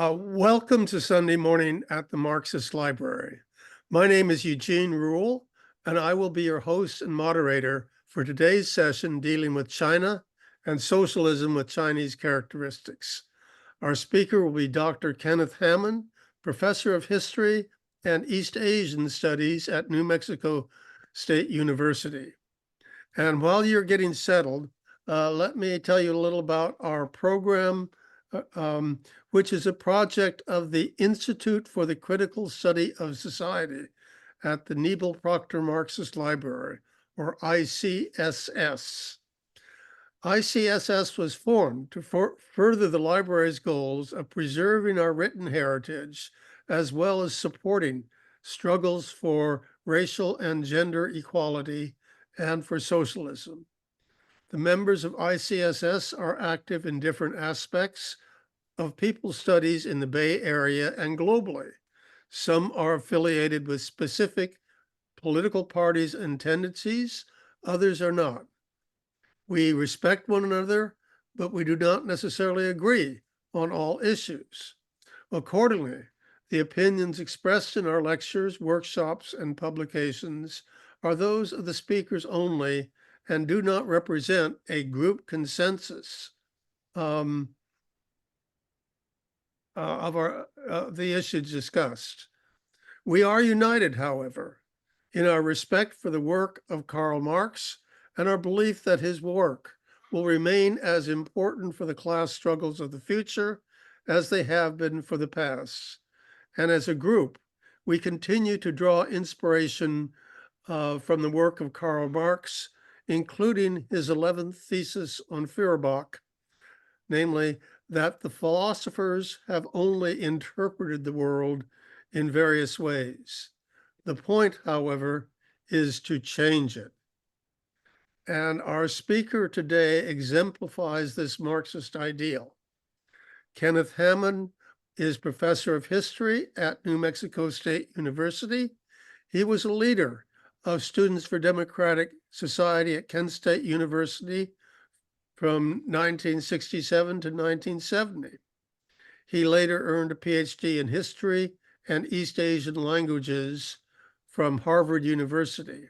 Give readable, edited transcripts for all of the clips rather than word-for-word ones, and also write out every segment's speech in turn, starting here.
Welcome to Sunday morning at the Marxist Library. My name is Eugene Rule, and I will be your host and moderator for today's session dealing with China and socialism with Chinese characteristics. Our speaker will be Dr. Kenneth Hammond, professor of history and East Asian studies at New Mexico State University. And while you're getting settled, let me tell you a little about our program, which is a project of the Institute for the Critical Study of Society at the Nebel Proctor Marxist Library, or ICSS. ICSS was formed to further the library's goals of preserving our written heritage, as well as supporting struggles for racial and gender equality and for socialism. The members of ICSS are active in different aspects of people studies in the Bay Area and globally. Some are affiliated with specific political parties and tendencies, others are not. We respect one another, but we do not necessarily agree on all issues. Accordingly, the opinions expressed in our lectures, workshops, and publications are those of the speakers only and do not represent a group consensus of the issues discussed. We are united, however, in our respect for the work of Karl Marx and our belief that his work will remain as important for the class struggles of the future as they have been for the past. And as a group, we continue to draw inspiration from the work of Karl Marx, including his 11th thesis on Feuerbach, namely that the philosophers have only interpreted the world in various ways. The point, however, is to change it. And our speaker today exemplifies this Marxist ideal. Kenneth Hammond is professor of history at New Mexico State University. He was a leader of Students for Democratic Society at Kent State University from 1967 to 1970. He later earned a PhD in history and East Asian languages from Harvard University.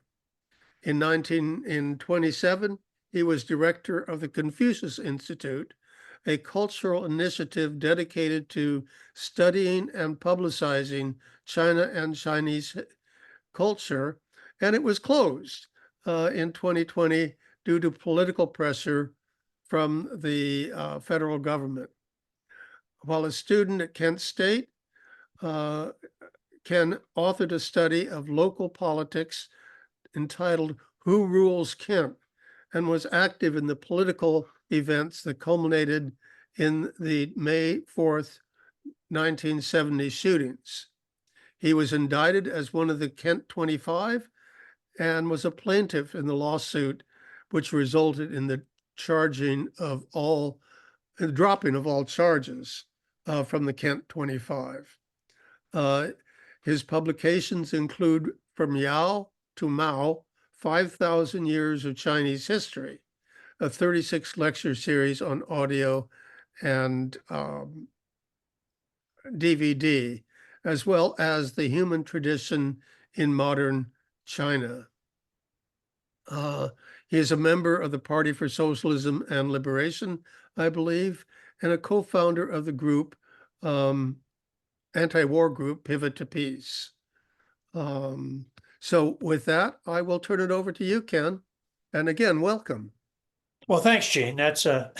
In 2007, he was director of the Confucius Institute, a cultural initiative dedicated to studying and publicizing China and Chinese culture, and it was closed in 2020 due to political pressure from the federal government. While a student at Kent State, Ken authored a study of local politics entitled Who Rules Kent, and was active in the political events that culminated in the May 4th, 1970 shootings. He was indicted as one of the Kent 25 and was a plaintiff in the lawsuit, which resulted in the dropping of all charges from the Kent 25. His publications include From Yao to Mao, 5,000 Years of Chinese History, a 36 lecture series on audio and DVD, as well as The Human Tradition in Modern China. He is a member of the Party for Socialism and Liberation, I believe, and a co-founder of the group, anti-war group, Pivot to Peace. So with that, I will turn it over to you, Ken. And again, welcome. Well, thanks, Gene. That's a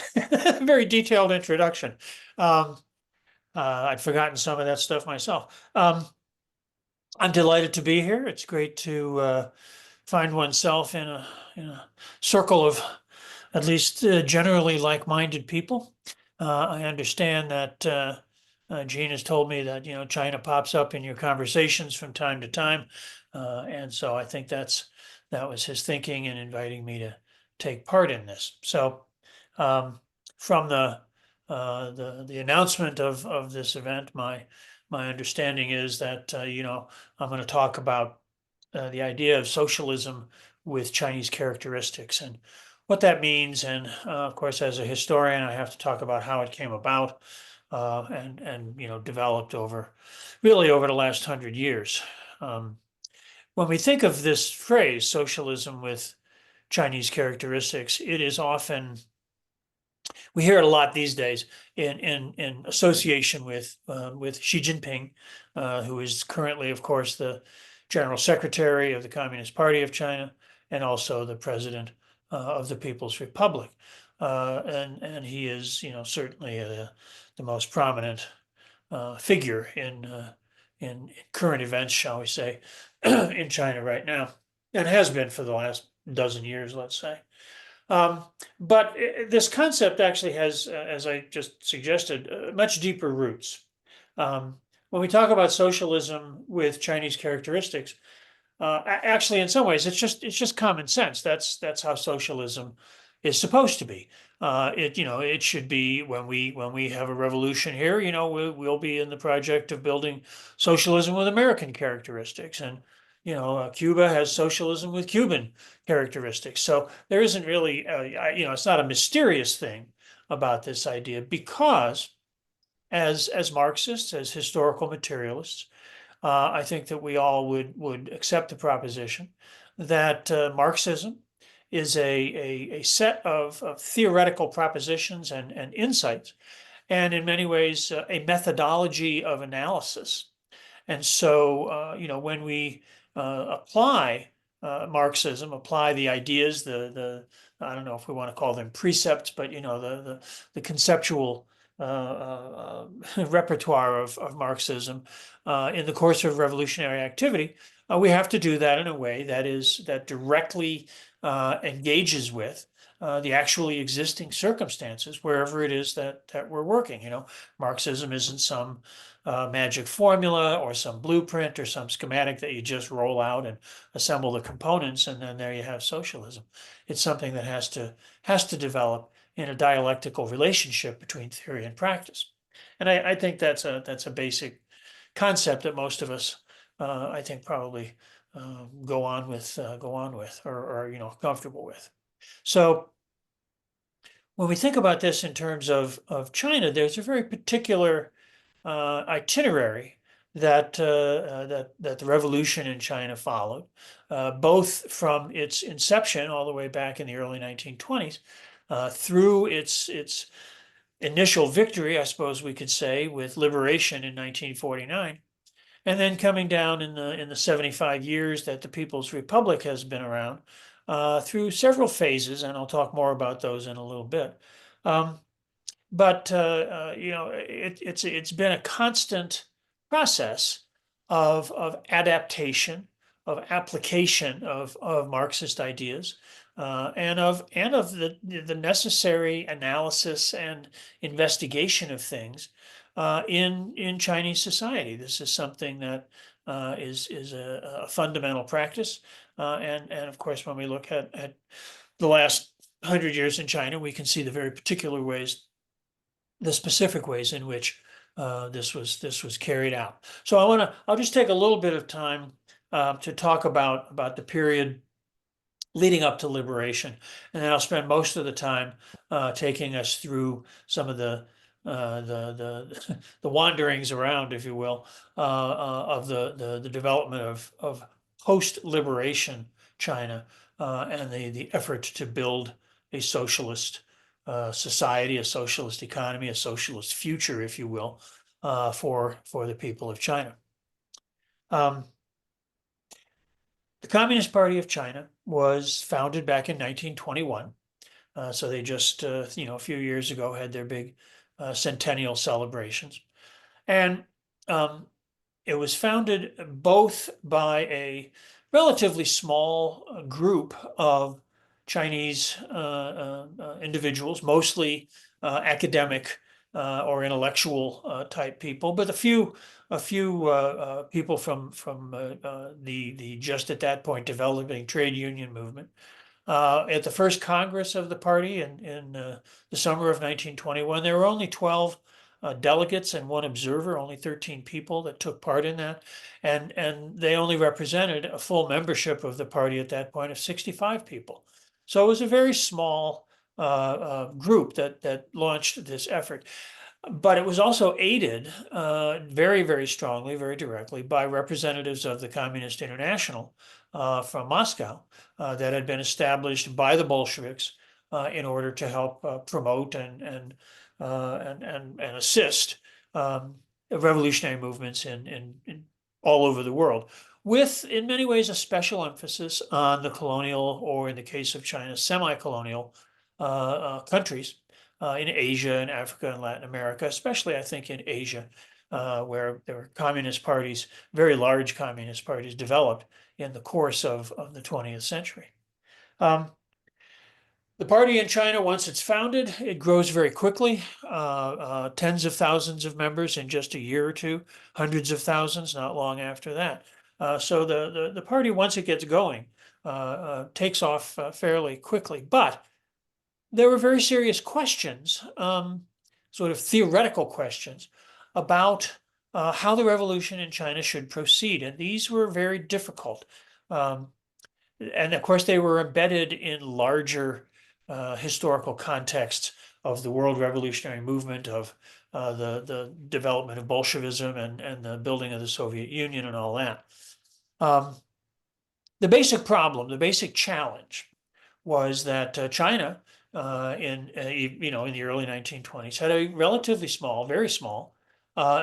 very detailed introduction. I'd forgotten some of that stuff myself. I'm delighted to be here. It's great to find oneself in a circle of at least generally like-minded people. I understand that Gene has told me that China pops up in your conversations from time to time, and so I think that was his thinking in inviting me to take part in this. So, from the announcement of this event, my understanding is that I'm going to talk about the idea of socialism with Chinese characteristics and what that means. And of course, as a historian, I have to talk about how it came about. and developed really over the last 100 years. When we think of this phrase, socialism with Chinese characteristics, it is often, we hear it a lot these days in association with Xi Jinping, who is currently, of course, the General Secretary of the Communist Party of China and also the President of the People's Republic. And he is, certainly the most prominent figure in current events, shall we say, in China right now, and has been for the last dozen years, let's say. But this concept actually has, as I just suggested, much deeper roots. When we talk about socialism with Chinese characteristics, actually, in some ways, it's just common sense. That's how socialism is supposed to be. It should be when we have a revolution here. We'll be in the project of building socialism with American characteristics, and Cuba has socialism with Cuban characteristics. So there isn't really, it's not a mysterious thing about this idea, because as Marxists, as historical materialists, I think that we all would accept the proposition that Marxism is a set of theoretical propositions and insights, and in many ways a methodology of analysis. And so, when we apply Marxism, apply the ideas, the I don't know if we want to call them precepts, but the conceptual repertoire of Marxism in the course of revolutionary activity, we have to do that in a way that directly engages with the actually existing circumstances wherever it is that we're working. Marxism isn't some magic formula or some blueprint or some schematic that you just roll out and assemble the components and then there you have socialism. It's something that has to develop in a dialectical relationship between theory and practice. And I think that's a basic concept that most of us, I think, probably go on with or comfortable with. So when we think about this in terms of China, there's a very particular itinerary that the revolution in China followed, both from its inception all the way back in the early 1920s, through its initial victory, I suppose we could say, with liberation in 1949, and then coming down in the 75 years that the People's Republic has been around, through several phases, and I'll talk more about those in a little bit. But it's been a constant process of adaptation, of application of Marxist ideas, and of the necessary analysis and investigation of things in Chinese society. This is something that is a fundamental practice, and of course, when we look at the last 100 years in China, we can see the very particular ways, the specific ways in which this was carried out. So I'll just take a little bit of time to talk about the period leading up to liberation, and then I'll spend most of the time taking us through some of the wanderings around, if you will, of the development of post-liberation China and the effort to build a socialist society, a socialist economy, a socialist future, if you will, for the people of China. The Communist Party of China was founded back in 1921. So they just, a few years ago had their big centennial celebrations. And it was founded both by a relatively small group of Chinese individuals, mostly academic or intellectual type people, but a few people from the just at that point developing trade union movement. At the first Congress of the party in the summer of 1921, there were only 12 delegates and one observer, only 13 people that took part in that. And they only represented a full membership of the party at that point of 65 people. So it was a very small group that launched this effort. But it was also aided very, very strongly, very directly by representatives of the Communist International from Moscow that had been established by the Bolsheviks in order to help promote and assist revolutionary movements in all over the world, with in many ways a special emphasis on the colonial, or in the case of China, semi-colonial countries in Asia and Africa and Latin America, especially I think in Asia, where there were communist parties, very large communist parties developed in the course of the 20th century. The party in China, once it's founded, it grows very quickly, tens of thousands of members in just a year or two, hundreds of thousands not long after that. So the party, once it gets going, takes off fairly quickly. But there were very serious questions, sort of theoretical questions, about how the revolution in China should proceed. And these were very difficult. And of course, they were embedded in larger historical contexts of the world revolutionary movement, of the development of Bolshevism and the building of the Soviet Union and all that. The basic problem, the basic challenge was that China in the early 1920s had a relatively small, very small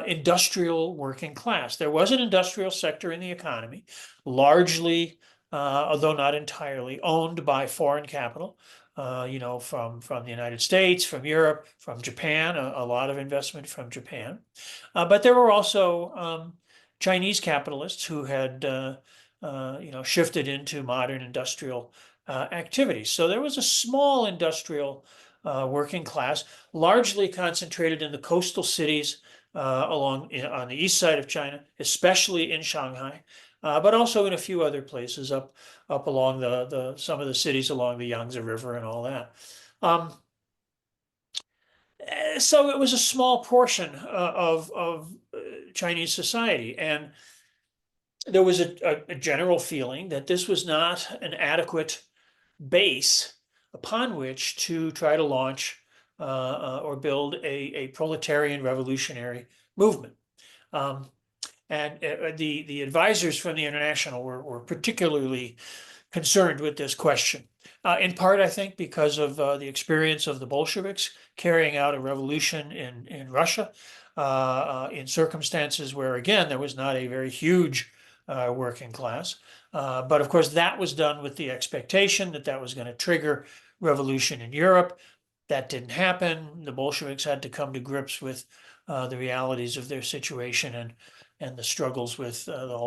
industrial working class. There was an industrial sector in the economy, largely, although not entirely, owned by foreign capital. From the United States, from Europe, from Japan, a lot of investment from Japan. But there were also Chinese capitalists who had, shifted into modern industrial activities. So there was a small industrial working class, largely concentrated in the coastal cities on the east side of China, especially in Shanghai, but also in a few other places up along some of the cities along the Yangtze River and all that. So it was a small portion of Chinese society, and there was a general feeling that this was not an adequate base upon which to try to launch or build a proletarian revolutionary movement. And the advisors from the International were particularly concerned with this question. In part, I think, because of the experience of the Bolsheviks carrying out a revolution in Russia in circumstances where, again, there was not a very huge working class. But of course, that was done with the expectation that that was going to trigger revolution in Europe. That didn't happen. The Bolsheviks had to come to grips with the realities of their situation and the struggles with the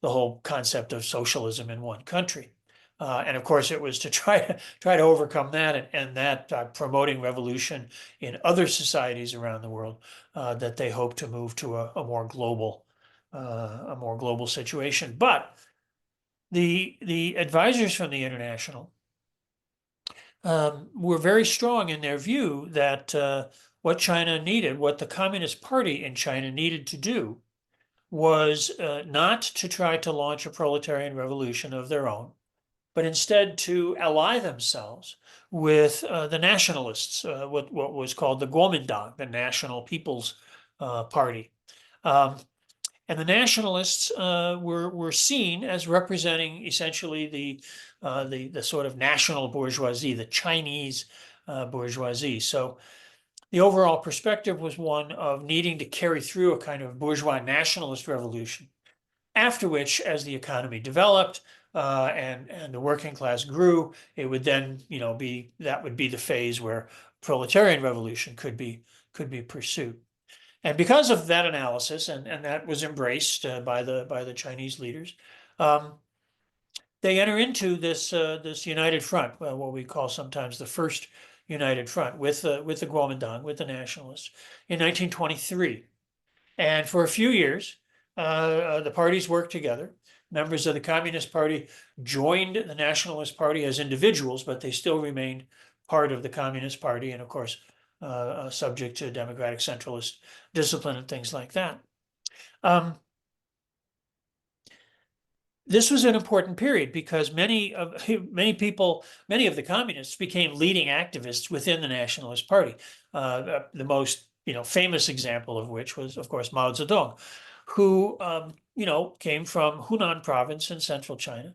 whole concept of socialism in one country. And of course, it was to try to overcome that and that promoting revolution in other societies around the world that they hope to move to a more global situation. But the advisors from the International were very strong in their view that what China needed, what the Communist Party in China needed to do, was not to try to launch a proletarian revolution of their own, but instead to ally themselves with the nationalists, what was called the Kuomintang, the National People's Party. And the nationalists were seen as representing essentially the sort of national bourgeoisie, the Chinese bourgeoisie. So the overall perspective was one of needing to carry through a kind of bourgeois nationalist revolution, after which, as the economy developed and the working class grew, it would then that would be the phase where proletarian revolution could be pursued. And because of that analysis, and that was embraced by the Chinese leaders, they enter into this united front, what we call sometimes the First United Front, with the Kuomintang, with the nationalists, in 1923. And for a few years, the parties worked together. Members of the Communist Party joined the Nationalist Party as individuals, but they still remained part of the Communist Party, and of course, subject to democratic centralist discipline and things like that. This was an important period because many of the communists became leading activists within the Nationalist Party. The most famous example of which was, of course, Mao Zedong, who, came from Hunan province in central China,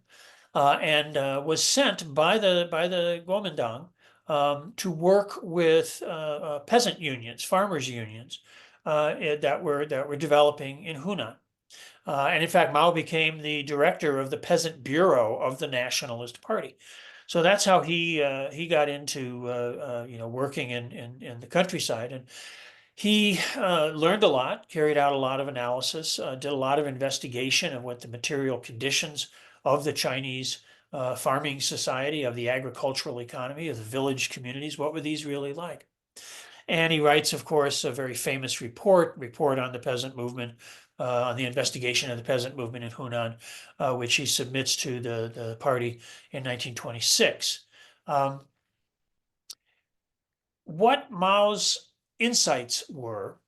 and was sent by the Kuomintang to work with peasant unions, farmers unions that were developing in Hunan. And in fact, Mao became the director of the Peasant Bureau of the Nationalist Party. So that's how he got into working in the countryside, and he learned a lot, carried out a lot of analysis, did a lot of investigation of what the material conditions of the Chinese farming society, of the agricultural economy, of the village communities, what were these really like? And he writes, of course, a very famous report on the peasant movement, on the investigation of the peasant movement in Hunan, which he submits to the party in 1926. What Mao's insights were,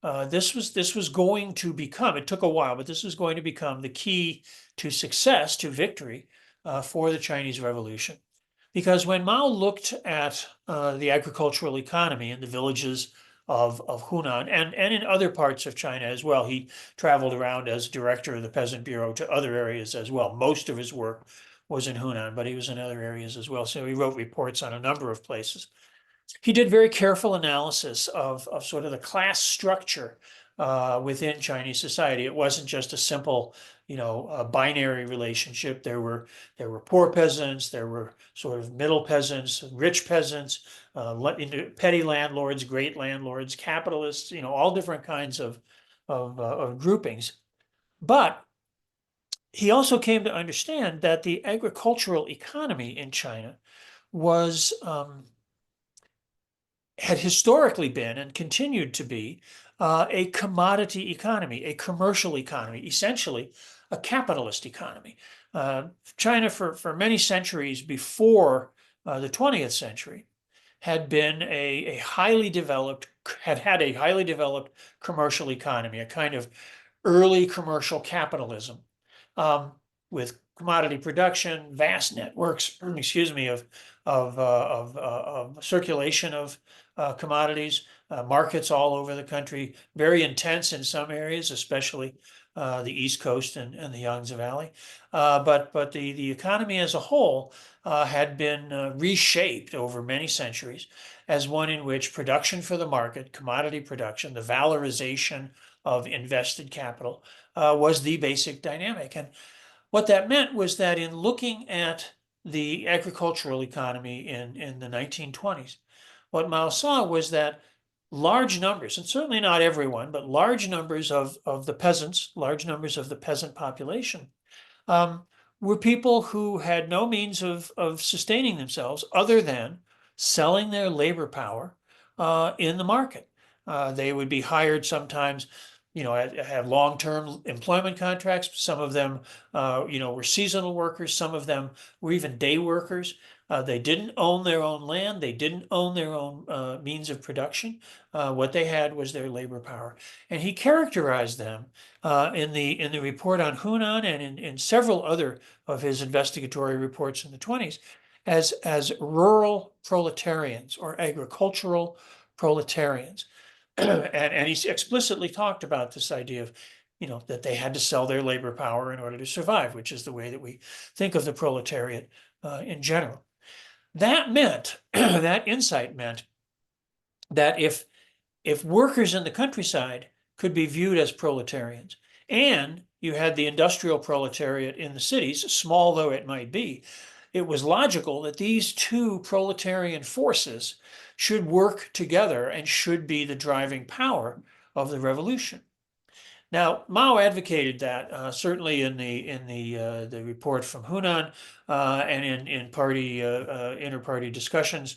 this was going to become, it took a while, but this was going to become the key to success, to victory for the Chinese Revolution. Because when Mao looked at the agricultural economy in the villages of Hunan and in other parts of China as well, he traveled around as director of the Peasant Bureau to other areas as well. Most of his work was in Hunan, but he was in other areas as well. So he wrote reports on a number of places. He did very careful analysis of sort of the class structure within Chinese society. It wasn't just a simple, binary relationship. There were poor peasants, there were sort of middle peasants, rich peasants, petty landlords, great landlords, capitalists, all different kinds of groupings. But he also came to understand that the agricultural economy in China was had historically been and continued to be a commodity economy, a commercial economy, essentially a capitalist economy. China for many centuries before the 20th century had been a highly developed, had a highly developed commercial economy, a kind of early commercial capitalism with commodity production, vast networks, excuse me, of circulation of commodities, markets all over the country, very intense in some areas, especially the East Coast and the Yangtze Valley. But the economy as a whole had been reshaped over many centuries as one in which production for the market, commodity production, the valorization of invested capital was the basic dynamic. And what that meant was that in looking at the agricultural economy in the 1920s, what Mao saw was that large numbers, and certainly not everyone, but large numbers of the peasants, large numbers of the peasant population, were people who had no means of sustaining themselves other than selling their labor power in the market. They would be hired sometimes, have long-term employment contracts. Some of them, were seasonal workers. Some of them were even day workers. They didn't own their own land. They didn't own their own means of production. What they had was their labor power. And he characterized them in the report on Hunan and in several other of his investigatory reports in the 20s as rural proletarians or agricultural proletarians. And he explicitly talked about this idea of, that they had to sell their labor power in order to survive, which is the way that we think of the proletariat in general. That meant, that insight meant that if workers in the countryside could be viewed as proletarians, and you had the industrial proletariat in the cities, small though it might be, it was logical that these two proletarian forces should work together and should be the driving power of the revolution. Now, Mao advocated that certainly in the report from Hunan and in party inter-party discussions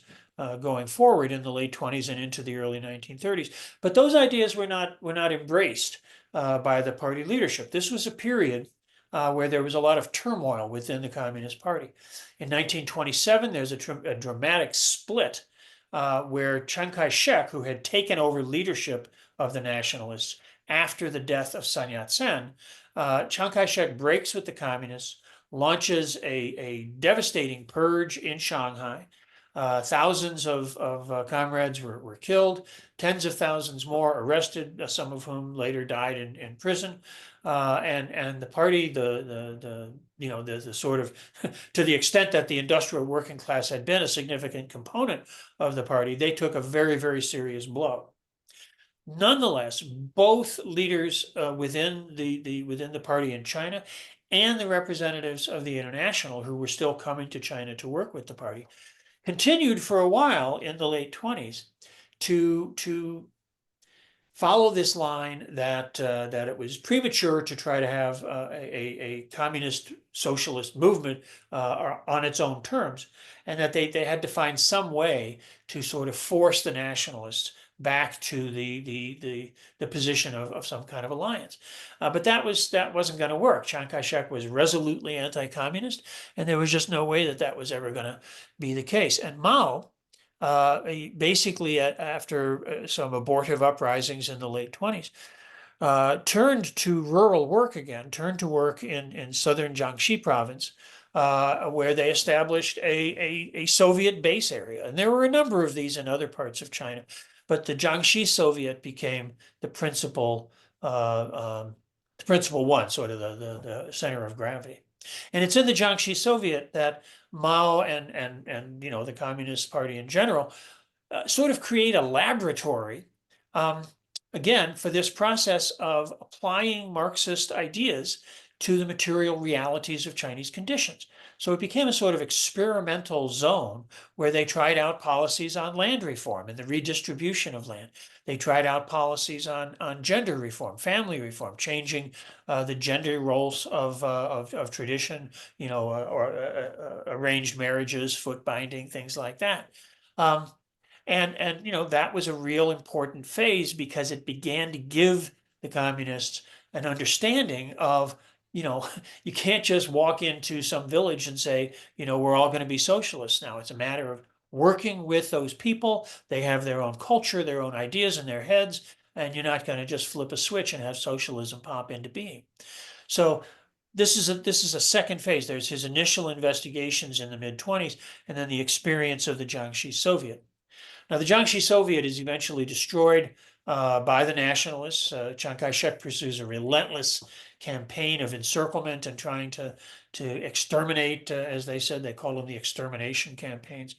going forward in the late 20s and into the early 1930s. But those ideas were not embraced by the party leadership. This was a period where there was a lot of turmoil within the Communist Party. In 1927, there's a dramatic split where Chiang Kai-shek, who had taken over leadership of the Nationalists after the death of Sun Yat-sen, Chiang Kai-shek breaks with the communists, launches a devastating purge in Shanghai, Thousands of comrades were killed, tens of thousands more arrested, some of whom later died in prison. And the party, the sort of, to the extent that the industrial working class had been a significant component of the party, they took a very, very serious blow. Nonetheless, both leaders within the party in China and the representatives of the International, who were still coming to China to work with the party, continued for a while in the late 20s to follow this line that it was premature to try to have a communist socialist movement on its own terms, and that they had to find some way to sort of force the nationalists back to the position of some kind of alliance. But that wasn't going to work. Chiang Kai-shek was resolutely anti-communist, and there was just no way that was ever going to be the case. And Mao, basically after some abortive uprisings in the late 20s, turned to rural work again, turned to work in southern Jiangxi province, where they established a Soviet base area. And there were a number of these in other parts of China, but the Jiangxi Soviet became the principal one, sort of the center of gravity. And it's in the Jiangxi Soviet that Mao and the Communist Party in general sort of create a laboratory, again, for this process of applying Marxist ideas to the material realities of Chinese conditions. So it became a sort of experimental zone where they tried out policies on land reform and the redistribution of land. They tried out policies on gender reform, family reform, changing the gender roles of tradition, or arranged marriages, foot binding, things like that. And that was a real important phase because it began to give the communists an understanding of, you can't just walk into some village and say, we're all going to be socialists now. It's a matter of working with those people. They have their own culture, their own ideas in their heads, and you're not going to just flip a switch and have socialism pop into being. So this is a second phase. There's his initial investigations in the mid-20s, and then the experience of the Jiangxi Soviet. Now, the Jiangxi Soviet is eventually destroyed by the nationalists. Chiang Kai-shek pursues a relentless campaign of encirclement and trying to exterminate, as they said, they call them the extermination campaigns.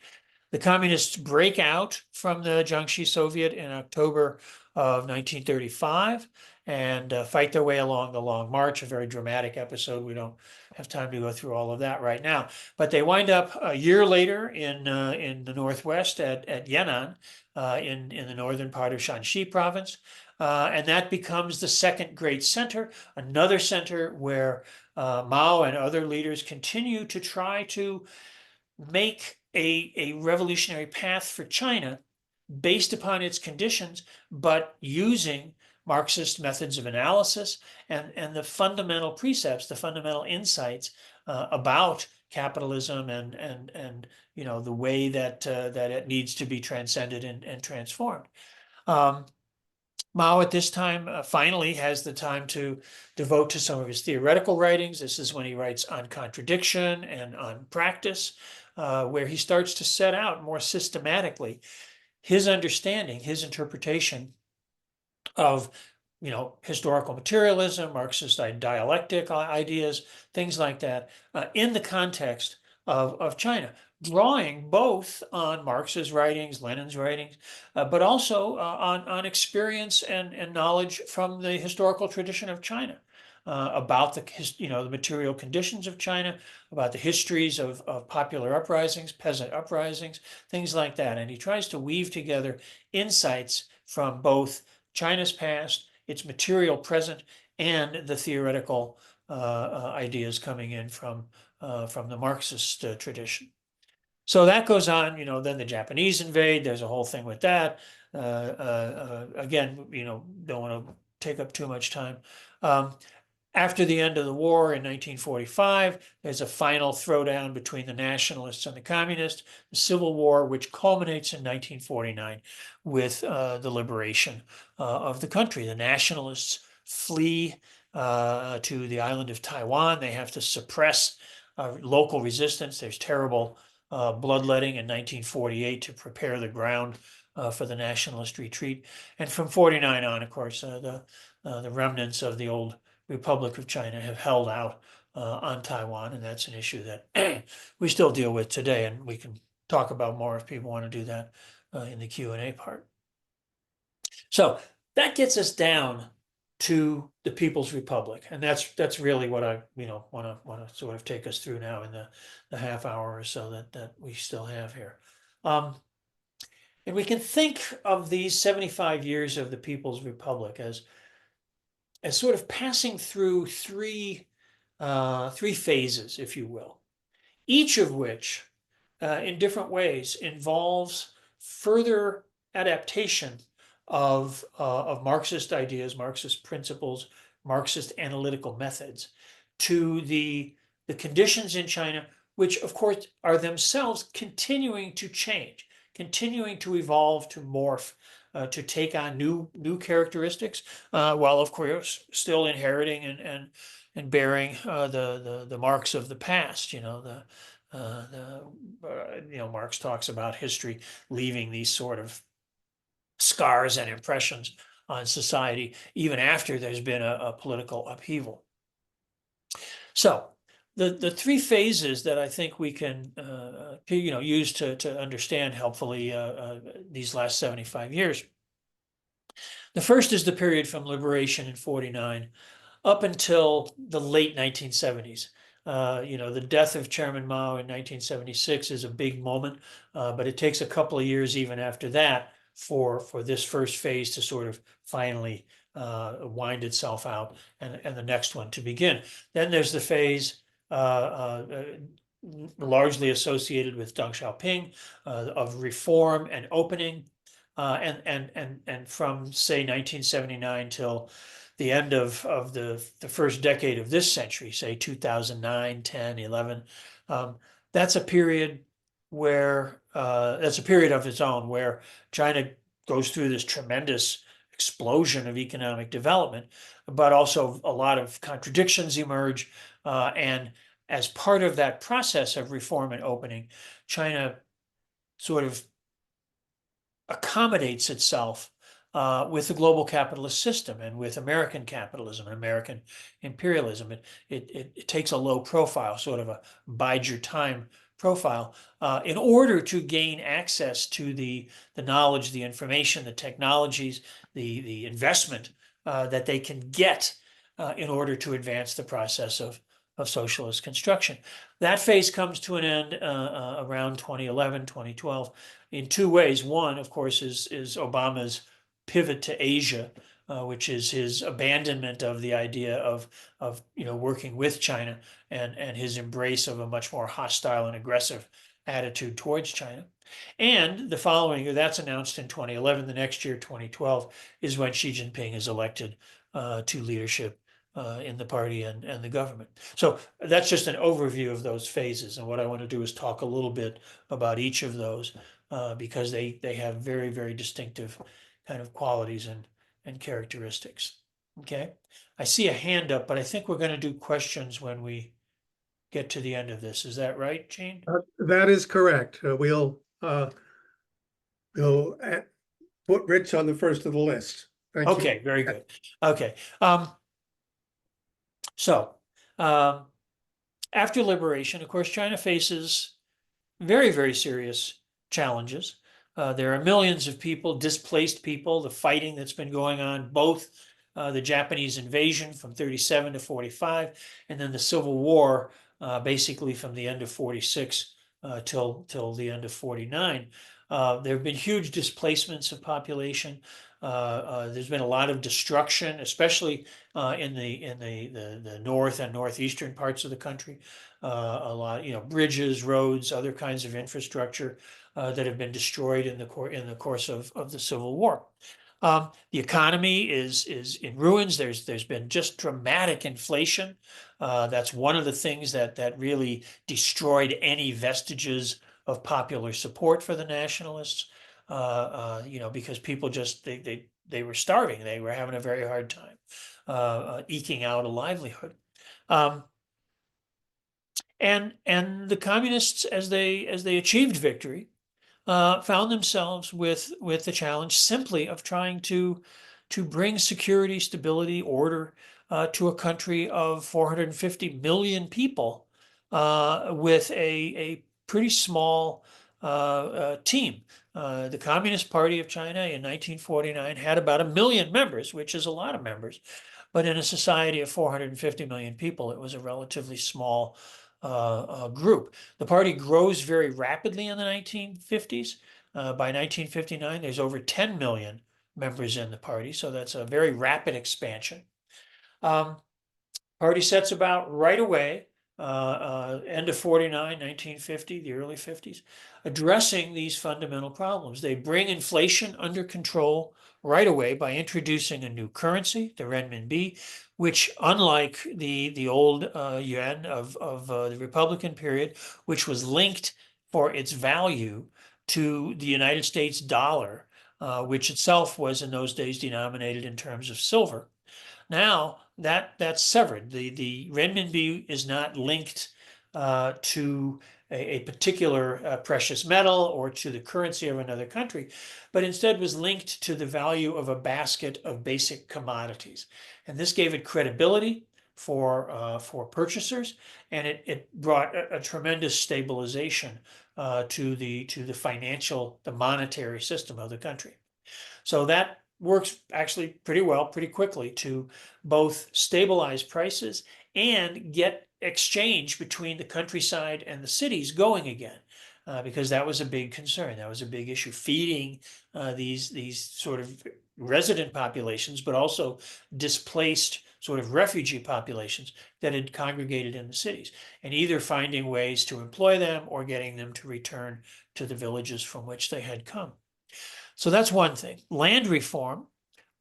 The communists break out from the Jiangxi Soviet in October of 1935 and fight their way along the Long March, a very dramatic episode. We don't have time to go through all of that right now. But they wind up a year later in the northwest at Yan'an, in the northern part of Shanxi province. And that becomes the second great center, another center where Mao and other leaders continue to try to make a revolutionary path for China based upon its conditions, but using Marxist methods of analysis and the fundamental precepts, the fundamental insights about capitalism and the way that it needs to be transcended and transformed. Mao at this time finally has the time to devote to some of his theoretical writings. This is when he writes on contradiction and on practice, where he starts to set out more systematically his understanding, his interpretation of historical materialism, Marxist dialectic ideas, things like that, in the context of China, drawing both on Marx's writings, Lenin's writings, but also on experience and knowledge from the historical tradition of China, about the material conditions of China, about the histories of popular uprisings, peasant uprisings, things like that. And he tries to weave together insights from both China's past, its material present, and the theoretical ideas coming in from the Marxist tradition. So that goes on, then the Japanese invade, there's a whole thing with that. Again, don't want to take up too much time. After the end of the war in 1945, there's a final throwdown between the nationalists and the communists, the Civil War, which culminates in 1949 with the liberation of the country. The nationalists flee to the island of Taiwan. They have to suppress local resistance. There's terrible bloodletting in 1948 to prepare the ground for the nationalist retreat. And from 49 on, of course, the remnants of the old Republic of China have held out on Taiwan, and that's an issue that we still deal with today, and we can talk about more if people want to do that in the Q&A part. So that gets us down to the People's Republic, and that's really what I want to sort of take us through now in the half hour or so that we still have here. And we can think of these 75 years of the People's Republic as sort of passing through three phases, if you will, each of which in different ways involves further adaptation of Marxist ideas, Marxist principles, Marxist analytical methods to the conditions in China, which of course are themselves continuing to change, continuing to evolve, to morph, to take on new characteristics, while of course still inheriting and bearing the marks of the past. Marx talks about history leaving these sort of scars and impressions on society even after there's been a political upheaval. So the three phases that I think we can use to understand helpfully these last 75 years. The first is the period from liberation in 49 up until the late 1970s. The death of Chairman Mao in 1976 is a big moment, but it takes a couple of years even after that for this first phase to sort of finally wind itself out and the next one to begin. Then there's the phase largely associated with Deng Xiaoping of reform and opening, and from say 1979 till the end of the first decade of this century, say 2009, 10, 11, that's a period where that's a period of its own where China goes through this tremendous explosion of economic development, but also a lot of contradictions emerge. And as part of that process of reform and opening, China sort of accommodates itself with the global capitalist system and with American capitalism and American imperialism. It takes a low profile, sort of a bide your time profile, in order to gain access to the knowledge, the information, the technologies, the investment that they can get in order to advance the process of socialist construction. That phase comes to an end around 2011, 2012 in two ways. One, of course, is Obama's pivot to Asia, which is his abandonment of the idea of working with China and his embrace of a much more hostile and aggressive attitude towards China. And the following year, that's announced in 2011. The next year, 2012, is when Xi Jinping is elected to leadership in the party and the government. So that's just an overview of those phases. And what I want to do is talk a little bit about each of those because they have very, very distinctive kind of qualities and characteristics. Okay, I see a hand up, but I think we're going to do questions when we get to the end of this. Is that right, Gene? That is correct. We'll put Rich on the first of the list. Thank you. Okay, very good. Okay. So after liberation, of course, China faces very, very serious challenges. There are millions of people, displaced people, the fighting that's been going on, both the Japanese invasion from 37 to 45, and then the Civil War, basically from the end of 46 till the end of 49. There have been huge displacements of population. There's been a lot of destruction, especially in the north and northeastern parts of the country. A lot, bridges, roads, other kinds of infrastructure that have been destroyed in the course of the Civil War. The economy is in ruins. There's been just dramatic inflation. That's one of the things that really destroyed any vestiges of popular support for the nationalists. Because people just they were starving. They were having a very hard time eking out a livelihood. And the communists, as they achieved victory, found themselves with the challenge simply of trying to bring security, stability, order to a country of 450 million people with a pretty small team. The Communist Party of China in 1949 had about 1 million members, which is a lot of members. But in a society of 450 million people, it was a relatively small group. The party grows very rapidly in the 1950s. By 1959, there's over 10 million members in the party, so that's a very rapid expansion. Party sets about right away, end of 49, 1950, the early 50s, addressing these fundamental problems. They bring inflation under control right away by introducing a new currency, the renminbi, which, unlike the old yuan of the Republican period, which was linked for its value to the United States dollar, which itself was in those days denominated in terms of silver. Now that's severed. The renminbi is not linked to a particular precious metal or to the currency of another country, but instead was linked to the value of a basket of basic commodities. And this gave it credibility for purchasers, and it brought a tremendous stabilization to the financial, the monetary system of the country. So that works actually pretty well, pretty quickly, to both stabilize prices and get exchange between the countryside and the cities going again, because that was a big concern. That was a big issue, feeding these sort of resident populations, but also displaced sort of refugee populations that had congregated in the cities, and either finding ways to employ them or getting them to return to the villages from which they had come. So that's one thing. Land reform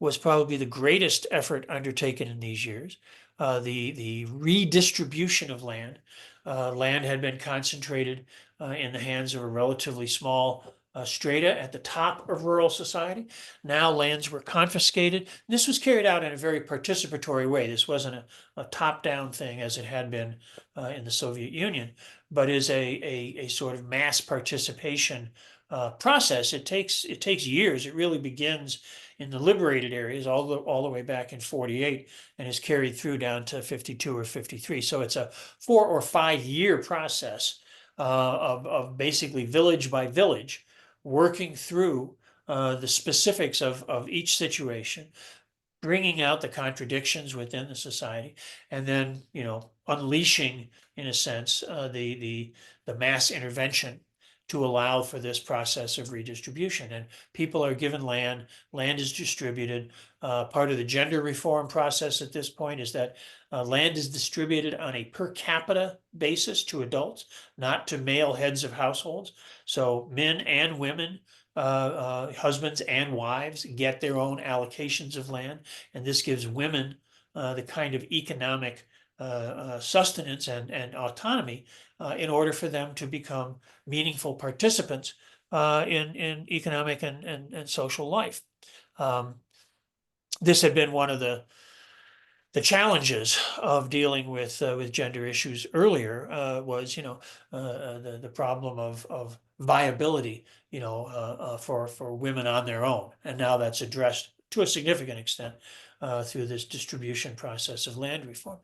was probably the greatest effort undertaken in these years. The redistribution of land. Land had been concentrated in the hands of a relatively small strata at the top of rural society. Now lands were confiscated. This was carried out in a very participatory way. This wasn't a top-down thing as it had been in the Soviet Union, but is a sort of mass participation process. It takes years. It really begins in the liberated areas all the way back in 48 and is carried through down to 52 or 53. So it's a 4 or 5 year process of basically village by village working through the specifics of each situation, bringing out the contradictions within the society, and then unleashing, in a sense, the mass intervention to allow for this process of redistribution. And people are given land, land is distributed. Part of the gender reform process at this point is that land is distributed on a per capita basis to adults, not to male heads of households. So men and women, husbands and wives, get their own allocations of land. And this gives women the kind of economic sustenance and autonomy in order for them to become meaningful participants in economic and social life. This had been one of the challenges of dealing with gender issues earlier, was the problem of viability for women on their own, and now that's addressed to a significant extent through this distribution process of land reform.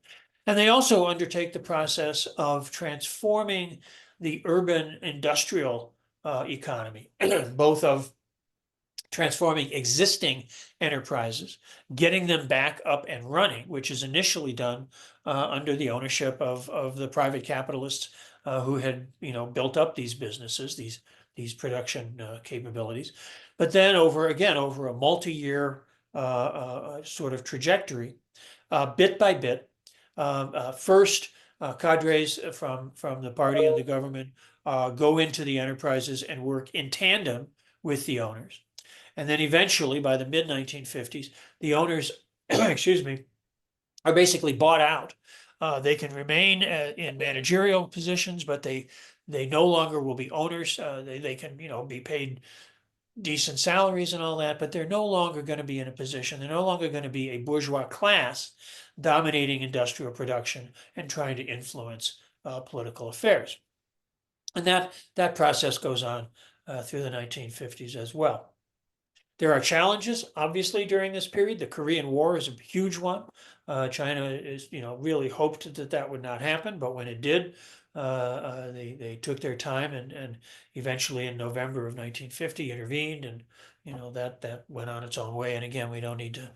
And they also undertake the process of transforming the urban industrial economy, both of transforming existing enterprises, getting them back up and running, which is initially done under the ownership of the private capitalists who had built up these businesses, these production capabilities. But then over a multi-year sort of trajectory, bit by bit, first cadres from the party and the government go into the enterprises and work in tandem with the owners. And then eventually, by the mid-1950s, the owners, excuse me, are basically bought out. They can remain in managerial positions, but they no longer will be owners. They can be paid decent salaries and all that, but they're no longer going to be in a position. They're no longer going to be a bourgeois class dominating industrial production and trying to influence political affairs. And that process goes on through the 1950s as well. There are challenges, obviously, during this period. The Korean War is a huge one. China is, really hoped that would not happen, but when it did, they took their time and eventually in November of 1950 intervened, and that went on its own way. And again, we don't need to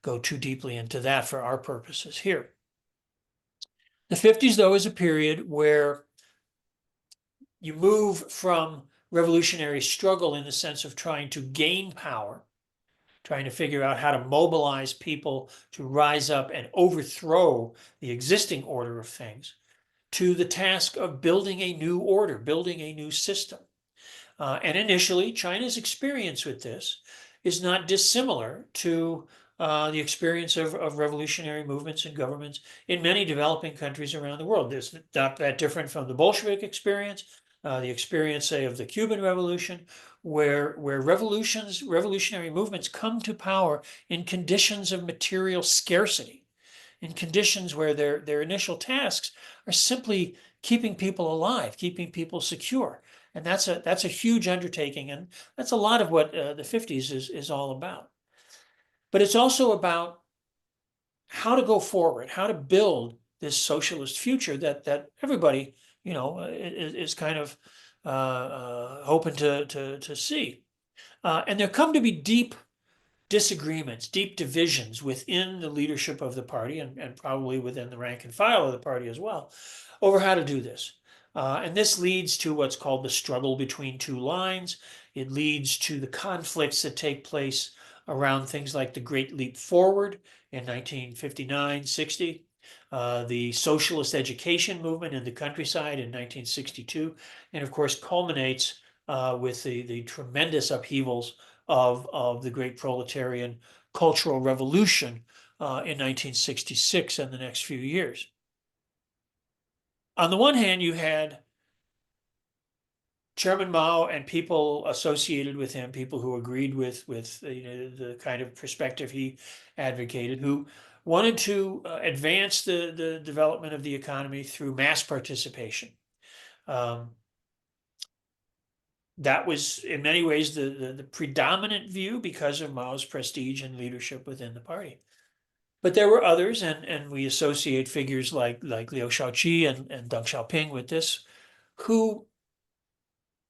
go too deeply into that for our purposes here. The 50s, though, is a period where you move from revolutionary struggle in the sense of trying to gain power, trying to figure out how to mobilize people to rise up and overthrow the existing order of things, to the task of building a new order, building a new system. And initially, China's experience with this is not dissimilar to the experience of revolutionary movements and governments in many developing countries around the world. It's not that different from the Bolshevik experience, the experience, say, of the Cuban Revolution, where revolutionary movements come to power in conditions of material scarcity, in conditions where their initial tasks are simply keeping people alive, keeping people secure. And that's a huge undertaking, and that's a lot of what the 50s is all about. But it's also about how to go forward, how to build this socialist future that everybody, is kind of hoping to see. And there come to be deep disagreements, deep divisions within the leadership of the party, and probably within the rank and file of the party as well, over how to do this. And this leads to what's called the struggle between two lines. It leads to the conflicts that take place around things like the Great Leap Forward in 1959-60, the socialist education movement in the countryside in 1962, and of course culminates with the tremendous upheavals of the great proletarian cultural revolution in 1966 and the next few years. On the one hand, you had Chairman Mao and people associated with him, people who agreed with the kind of perspective he advocated, who wanted to advance the development of the economy through mass participation. That was in many ways the predominant view because of Mao's prestige and leadership within the party. But there were others, and we associate figures like Liu Shaoqi and Deng Xiaoping with this, who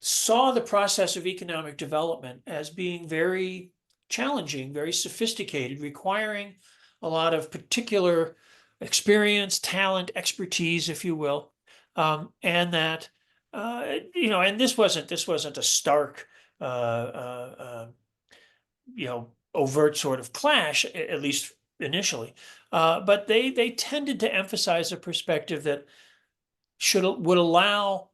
saw the process of economic development as being very challenging, very sophisticated, requiring a lot of particular experience, talent, expertise, if you will, and that and this wasn't a stark, overt sort of clash, at least initially, but they tended to emphasize a perspective that would allow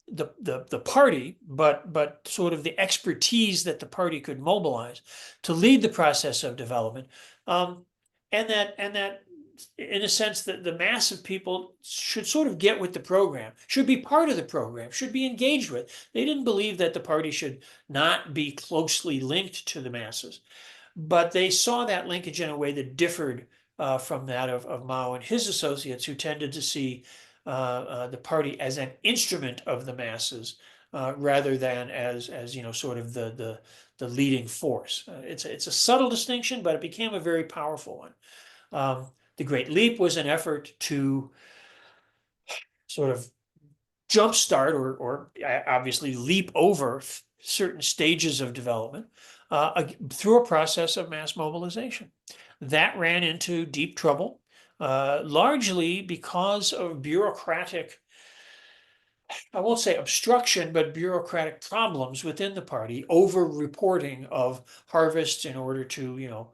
the party, but sort of the expertise that the party could mobilize to lead the process of development, and that in a sense that the mass of people should sort of get with the program, should be part of the program, should be engaged with. They didn't believe that the party should not be closely linked to the masses, but they saw that linkage in a way that differed from that of Mao and his associates, who tended to see the party as an instrument of the masses rather than as sort of the leading force. It's a subtle distinction, but it became a very powerful one. The Great Leap was an effort to sort of jumpstart or obviously leap over certain stages of development through a process of mass mobilization. That ran into deep trouble, largely because of bureaucratic, I won't say obstruction, but bureaucratic problems within the party, over-reporting of harvests in order to,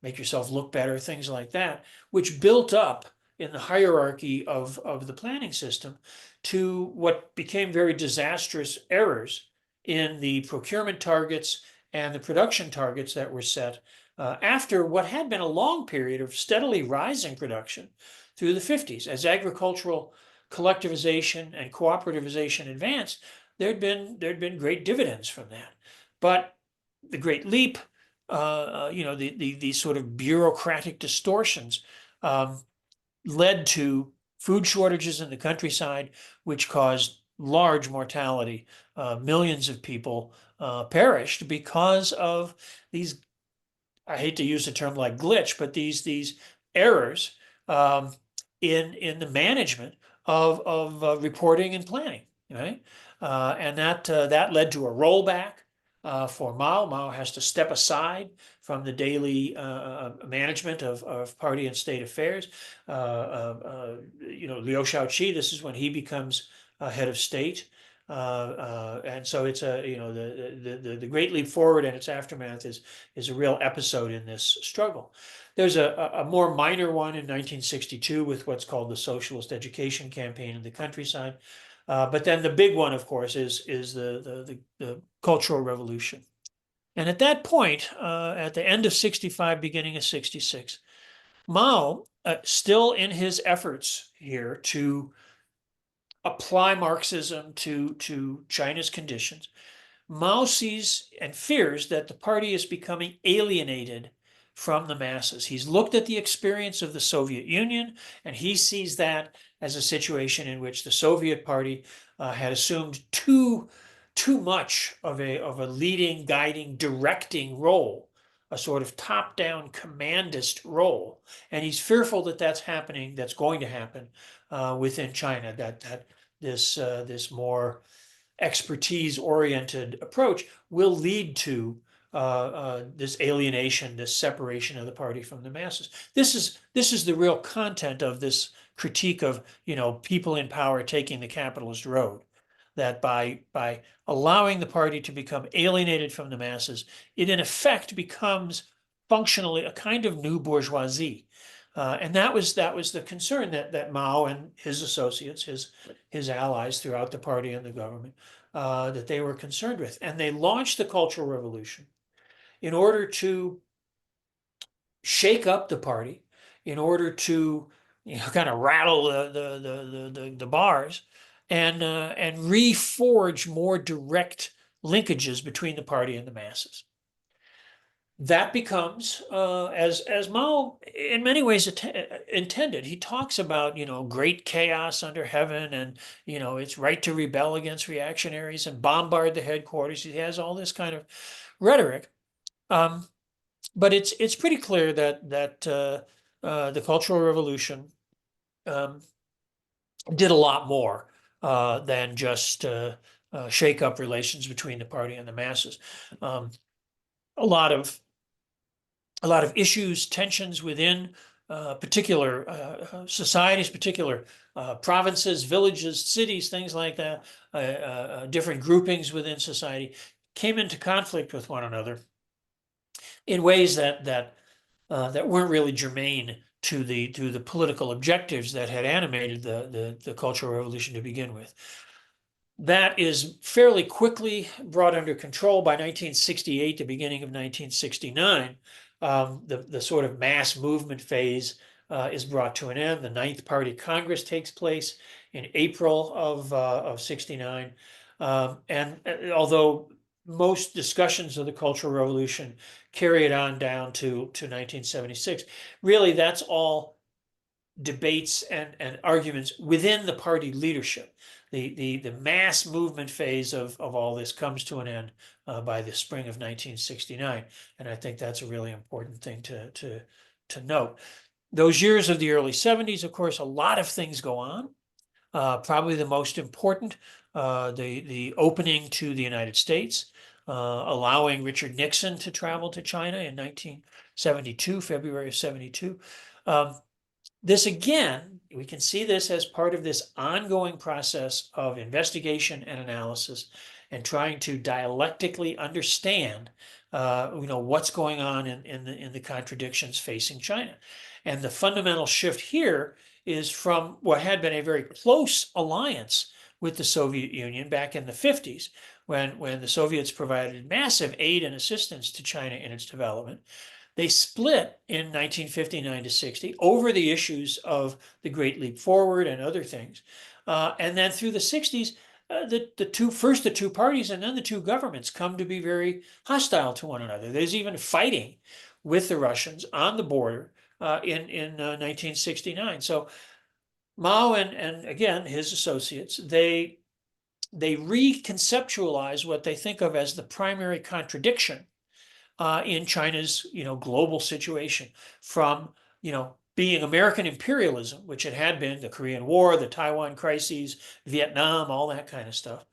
make yourself look better, things like that, which built up in the hierarchy of the planning system to what became very disastrous errors in the procurement targets and the production targets that were set after what had been a long period of steadily rising production through the 50s. As agricultural collectivization and cooperativization advanced, there'd been great dividends from that. But the Great Leap, these sort of bureaucratic distortions led to food shortages in the countryside, which caused large mortality. Millions of people perished because of these, I hate to use a term like glitch, but these errors in the management of reporting and planning, right? And that led to a rollback for Mao. Mao has to step aside from the daily management of party and state affairs. Liu Shaoqi, this is when he becomes head of state. And so it's the Great Leap Forward and its aftermath is a real episode in this struggle. There's a more minor one in 1962 with what's called the Socialist Education Campaign in the countryside. But then the big one, of course, is the Cultural Revolution. And at that point, at the end of 65, beginning of 66, Mao, still in his efforts here to apply Marxism to China's conditions, Mao sees and fears that the party is becoming alienated from the masses. He's looked at the experience of the Soviet Union, and he sees that as a situation in which the Soviet Party had assumed too much of a leading, guiding, directing role, a sort of top-down commandist role. And he's fearful that that's going to happen within China, that this more expertise-oriented approach will lead to this alienation, this separation of the party from the masses. This is the real content of this critique of people in power taking the capitalist road. That by allowing the party to become alienated from the masses, it in effect becomes functionally a kind of new bourgeoisie. And that was the concern that Mao and his associates, his allies throughout the party and the government, that they were concerned with. And they launched the Cultural Revolution in order to shake up the party, in order to kind of rattle the bars, and reforge more direct linkages between the party and the masses. That becomes, as Mao in many ways intended. He talks about, great chaos under heaven, and, it's right to rebel against reactionaries and bombard the headquarters. He has all this kind of rhetoric. But it's pretty clear that the Cultural Revolution did a lot more than just shake up relations between the party and the masses. A lot of issues, tensions within particular societies, particular provinces, villages, cities, things like that, different groupings within society came into conflict with one another in ways that weren't really germane to the political objectives that had animated the Cultural Revolution to begin with. That is fairly quickly brought under control by 1968, the beginning of 1969. The sort of mass movement phase is brought to an end. The Ninth Party Congress takes place in April of 69. And although most discussions of the Cultural Revolution carry it on down to 1976, really that's all debates and arguments within the party leadership. The mass movement phase of all this comes to an end by the spring of 1969, and I think that's a really important thing to note. Those years of the early 70s, of course, a lot of things go on. Probably the most important, the opening to the United States, allowing Richard Nixon to travel to China in 1972, February of 72. This again, we can see this as part of this ongoing process of investigation and analysis and trying to dialectically understand, what's going on in the contradictions facing China. And the fundamental shift here is from what had been a very close alliance with the Soviet Union back in the 50s, when the Soviets provided massive aid and assistance to China in its development. They split in 1959 to 60 over the issues of the Great Leap Forward and other things. And then through the 60s, the two parties and then the two governments come to be very hostile to one another. There's even fighting with the Russians on the border in 1969. So Mao and again his associates, they reconceptualize what they think of as the primary contradiction in China's global situation from being American imperialism, which it had been, the Korean War, the Taiwan crises, Vietnam, all that kind of stuff.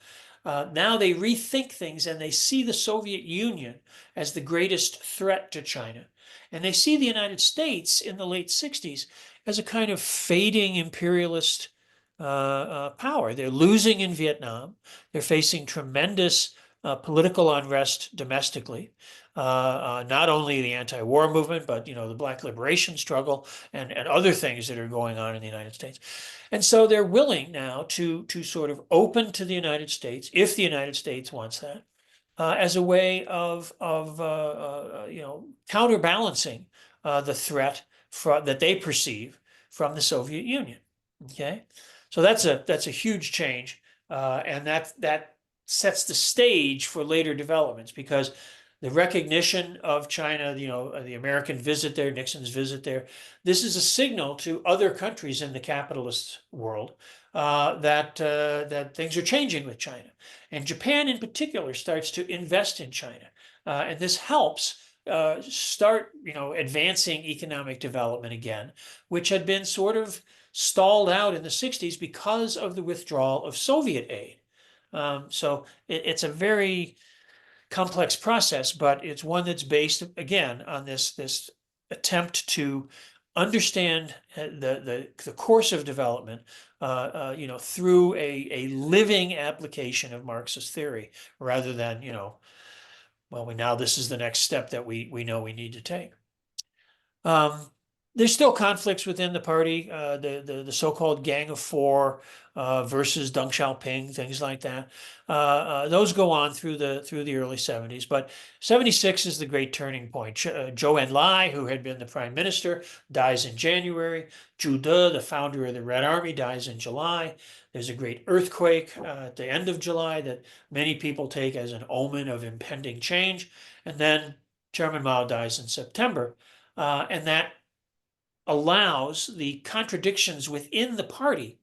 Now they rethink things and they see the Soviet Union as the greatest threat to China. And they see the United States in the late 60s as a kind of fading imperialist power. They're losing in Vietnam. They're facing tremendous political unrest domestically. Not only the anti-war movement, but the Black liberation struggle and other things that are going on in the United States. And so they're willing now to sort of open to the United States, if the United States wants that, as a way of counterbalancing the threat that they perceive from the Soviet Union. Okay, so that's a huge change, and that sets the stage for later developments because the recognition of China, the American visit there, Nixon's visit there, this is a signal to other countries in the capitalist world that things are changing with China. And Japan in particular starts to invest in China. And this helps start, advancing economic development again, which had been sort of stalled out in the 60s because of the withdrawal of Soviet aid. So it's a very complex process, but it's one that's based again on this attempt to understand the course of development, through a living application of Marxist theory, rather than well, this is the next step that we know we need to take. There's still conflicts within the party, the so-called Gang of Four versus Deng Xiaoping, things like that. Those go on through the early 70s, but 76 is the great turning point. Zhou Enlai, who had been the prime minister, dies in January. Zhu De, the founder of the Red Army, dies in July. There's a great earthquake at the end of July that many people take as an omen of impending change. And then Chairman Mao dies in September. And that allows the contradictions within the party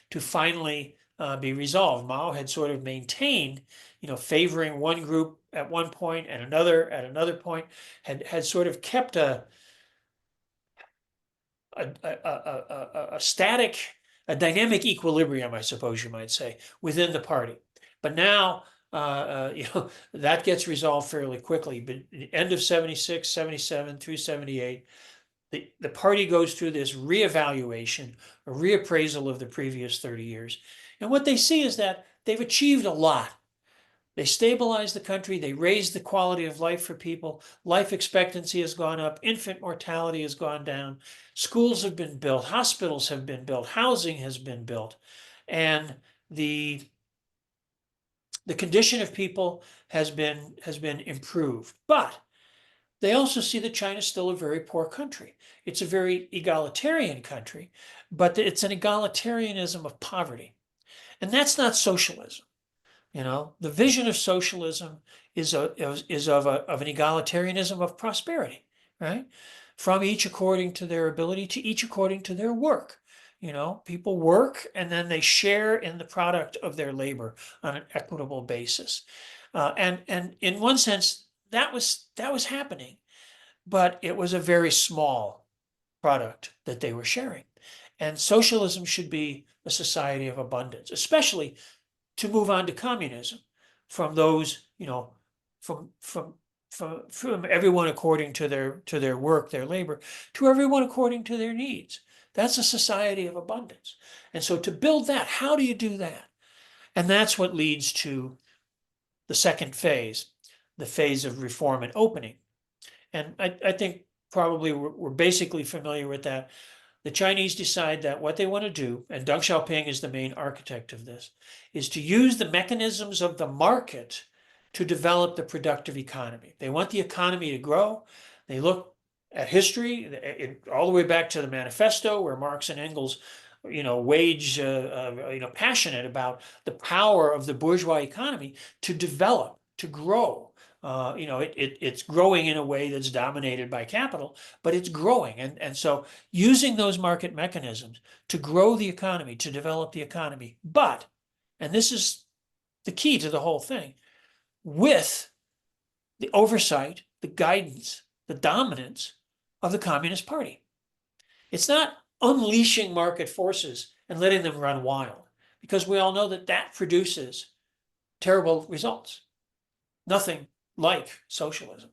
to finally be resolved. Mao had sort of maintained, favoring one group at one point and another at another point, had sort of kept a static, a dynamic equilibrium, I suppose you might say, within the party. But now, that gets resolved fairly quickly. But the end of 76, 77 through 78, the party goes through this reevaluation, a reappraisal of the previous 30 years. And what they see is that they've achieved a lot. They stabilized the country, they raised the quality of life for people, life expectancy has gone up, infant mortality has gone down, schools have been built, hospitals have been built, housing has been built, and the condition of people has been improved. But they also see that China is still a very poor country. It's a very egalitarian country, but it's an egalitarianism of poverty. And that's not socialism. The vision of socialism is of an egalitarianism of prosperity, right? From each according to their ability to each according to their work. People work and then they share in the product of their labor on an equitable basis. And in one sense, that was happening, but it was a very small product that they were sharing. And socialism should be a society of abundance, especially to move on to communism from those, from everyone according to their work, their labor, to everyone according to their needs. That's a society of abundance. And so to build that, how do you do that? And that's what leads to the second phase, the phase of reform and opening. And I think probably we're basically familiar with that. The Chinese decide that what they want to do, and Deng Xiaoping is the main architect of this, is to use the mechanisms of the market to develop the productive economy. They want the economy to grow. They look at history, all the way back to the manifesto, where Marx and Engels, wage, passionate about the power of the bourgeois economy to develop, to grow, It's growing in a way that's dominated by capital, but it's growing. And so using those market mechanisms to grow the economy, to develop the economy, but, and this is the key to the whole thing, with the oversight, the guidance, the dominance of the Communist Party. It's not unleashing market forces and letting them run wild, because we all know that that produces terrible results. Nothing like socialism.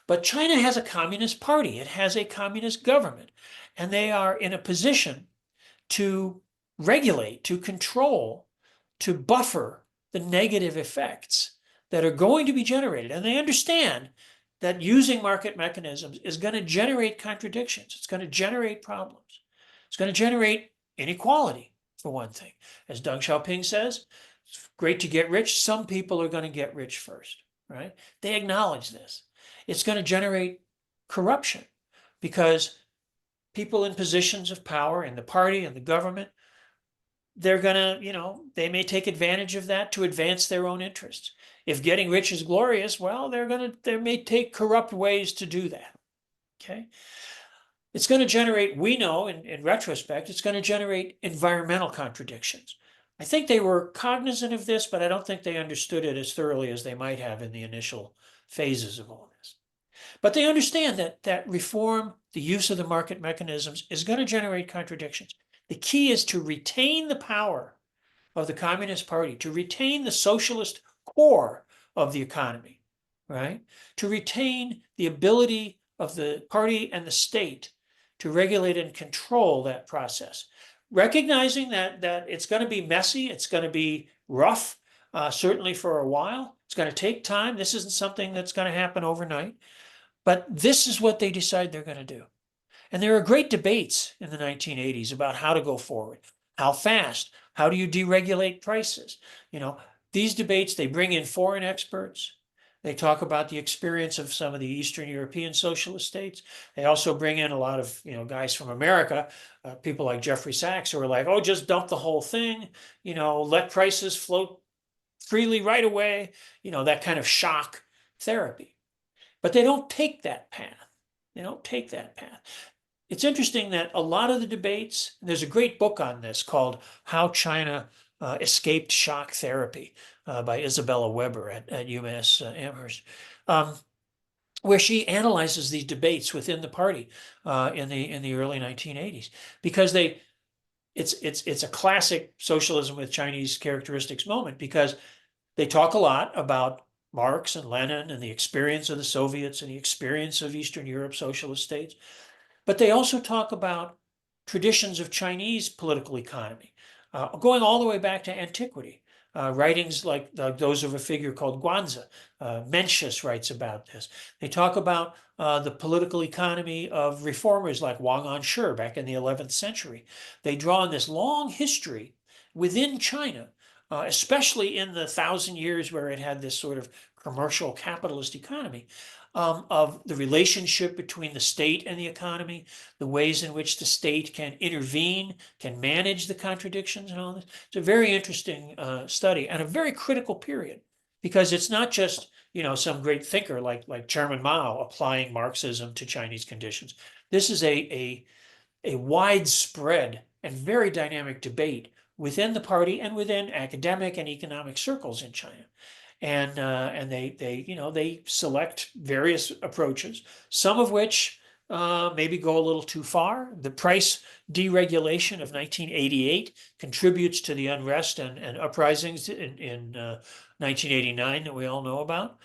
But China has a communist party. It has a communist government, and they are in a position to regulate, to control, to buffer the negative effects that are going to be generated. And they understand that using market mechanisms is going to generate contradictions. It's going to generate problems. It's going to generate inequality, for one thing. As Deng Xiaoping says, it's great to get rich. Some people are going to get rich first, right? They acknowledge this. It's going to generate corruption because people in positions of power in the party and the government, they're going to, they may take advantage of that to advance their own interests. If getting rich is glorious, well, they may take corrupt ways to do that. Okay. It's going to generate, we know in retrospect, it's going to generate environmental contradictions. I think they were cognizant of this, but I don't think they understood it as thoroughly as they might have in the initial phases of all this. But they understand that reform, the use of the market mechanisms, is going to generate contradictions. The key is to retain the power of the Communist Party, to retain the socialist core of the economy, right? To retain the ability of the party and the state to regulate and control that process. Recognizing that it's going to be messy, it's going to be rough, certainly for a while. It's going to take time. This isn't something that's going to happen overnight. But this is what they decide they're going to do. And there are great debates in the 1980s about how to go forward. How fast? How do you deregulate prices? These debates, they bring in foreign experts. They talk about the experience of some of the Eastern European socialist states. They also bring in a lot of, guys from America, people like Jeffrey Sachs, who are like, oh, just dump the whole thing, let prices float freely right away, that kind of shock therapy. But they don't take that path. They don't take that path. It's interesting that a lot of the debates, there's a great book on this called How China Escaped Shock Therapy by Isabella Weber at UMass Amherst, where she analyzes these debates within the party in the early 1980s, because it's a classic socialism with Chinese characteristics moment, because they talk a lot about Marx and Lenin and the experience of the Soviets and the experience of Eastern Europe socialist states. But they also talk about traditions of Chinese political economy, going all the way back to antiquity. Writings like those of a figure called Guanzi. Mencius writes about this. They talk about the political economy of reformers like Wang Anshi back in the 11th century. They draw on this long history within China, especially in the 1,000 years where it had this sort of commercial capitalist economy, of the relationship between the state and the economy, the ways in which the state can intervene, can manage the contradictions and all this. It's a very interesting study and a very critical period, because it's not just, some great thinker like Chairman Mao applying Marxism to Chinese conditions. This is a widespread and very dynamic debate within the party and within academic and economic circles in China. And they select various approaches, some of which maybe go a little too far. The price deregulation of 1988 contributes to the unrest and uprisings in 1989 that we all know about.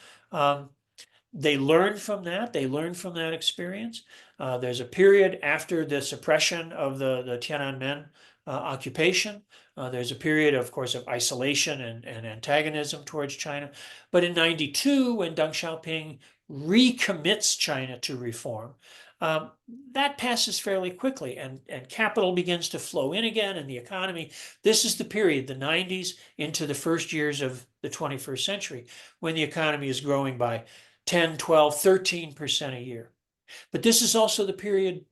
They learn from that. They learn from that experience. There's a period after the suppression of the Tiananmen occupation. There's a period, of course, of isolation and antagonism towards China. But in 92, when Deng Xiaoping recommits China to reform, that passes fairly quickly, and capital begins to flow in again, and the economy. This is the period, the 90s into the first years of the 21st century, when the economy is growing by 10, 12, 13% a year. But this is also the period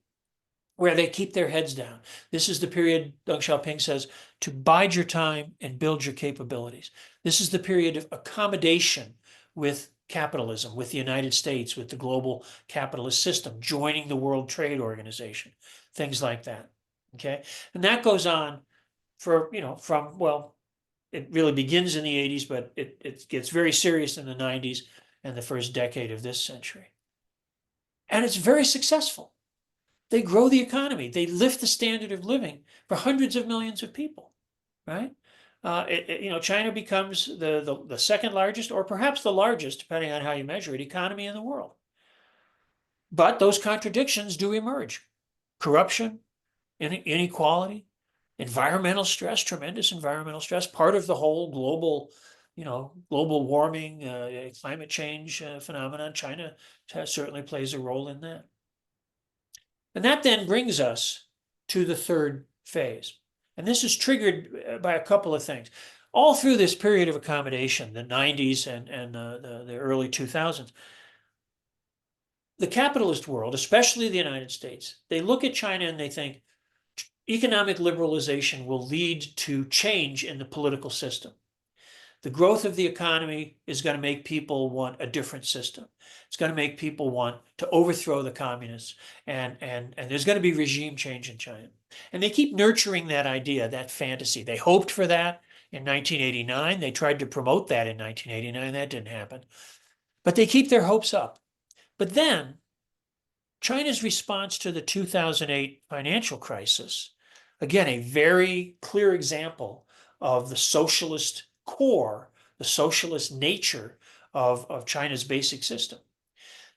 where they keep their heads down. This is the period, Deng Xiaoping says, to bide your time and build your capabilities. This is the period of accommodation with capitalism with the United States, with the global capitalist system, joining the World Trade Organization, things like that. Okay. And that goes on for, from, well, it really begins in the 80s, but it gets very serious in the 90s and the first decade of this century. And it's very successful. They grow the economy. They lift the standard of living for hundreds of millions of people, right? China becomes the second largest, or perhaps the largest, depending on how you measure it, economy in the world. But those contradictions do emerge: corruption, inequality, environmental stress, tremendous environmental stress, part of the whole global warming, climate change phenomenon. China certainly plays a role in that. And that then brings us to the third phase. And this is triggered by a couple of things. All through this period of accommodation, the 90s and the early 2000s, the capitalist world, especially the United States, they look at China and they think economic liberalization will lead to change in the political system. The growth of the economy is going to make people want a different system. It's going to make people want to overthrow the communists, and there's going to be regime change in China. And they keep nurturing that idea, that fantasy. They hoped for that in 1989. They tried to promote that in 1989. That didn't happen. But they keep their hopes up. But then China's response to the 2008 financial crisis, again, a very clear example of the socialist core, the socialist nature of China's basic system.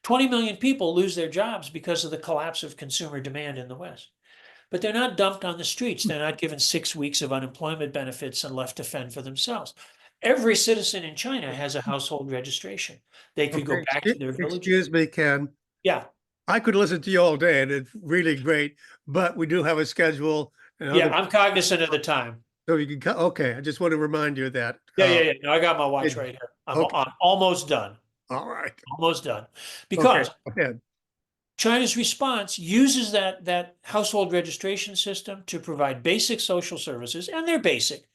20 million people lose their jobs because of the collapse of consumer demand in the West. But they're not dumped on the streets. They're not given 6 weeks of unemployment benefits and left to fend for themselves. Every citizen in China has a household registration. They could go back to their village. Excuse me, Ken. Yeah. I could listen to you all day and it's really great, but we do have a schedule. Yeah, I'm cognizant of the time. So you can, okay, I just want to remind you of that. Yeah. No, I got my watch right here. I'm almost done. All right. Almost done. Because okay. China's response uses that household registration system to provide basic social services, and they're basic,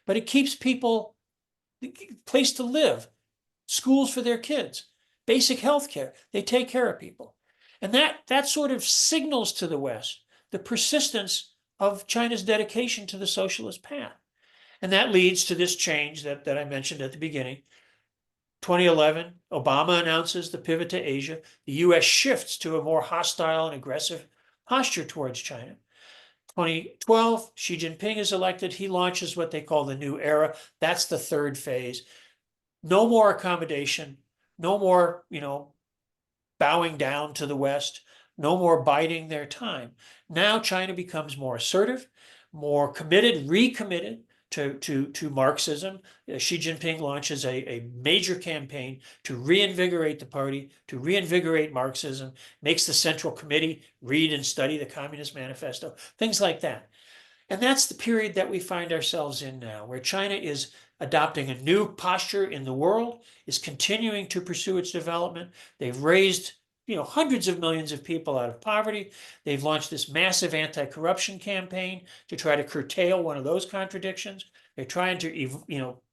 but it keeps people a place to live, schools for their kids, basic health care. They take care of people. And that sort of signals to the West the persistence of China's dedication to the socialist path. And that leads to this change that I mentioned at the beginning. 2011, Obama announces the pivot to Asia. The US shifts to a more hostile and aggressive posture towards China. 2012, Xi Jinping is elected. He launches what they call the new era. That's the third phase. No more accommodation, no more, bowing down to the West, no more biding their time. Now China becomes more assertive, more committed, recommitted to Marxism. Xi Jinping launches a major campaign to reinvigorate the party, to reinvigorate Marxism, makes the Central Committee read and study the Communist Manifesto, things like that. And that's the period that we find ourselves in now, where China is adopting a new posture in the world, is continuing to pursue its development. They've raised hundreds of millions of people out of poverty. They've launched this massive anti-corruption campaign to try to curtail one of those contradictions. They're trying to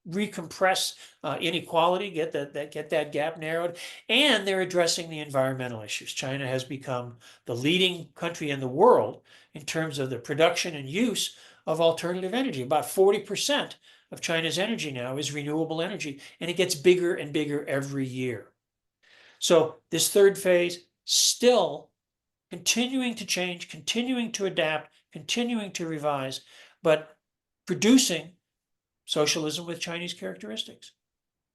recompress inequality, get that gap narrowed, and they're addressing the environmental issues. China has become the leading country in the world in terms of the production and use of alternative energy. About 40% of China's energy now is renewable energy, and it gets bigger and bigger every year. So this third phase, still continuing to change, continuing to adapt, continuing to revise, but producing socialism with Chinese characteristics.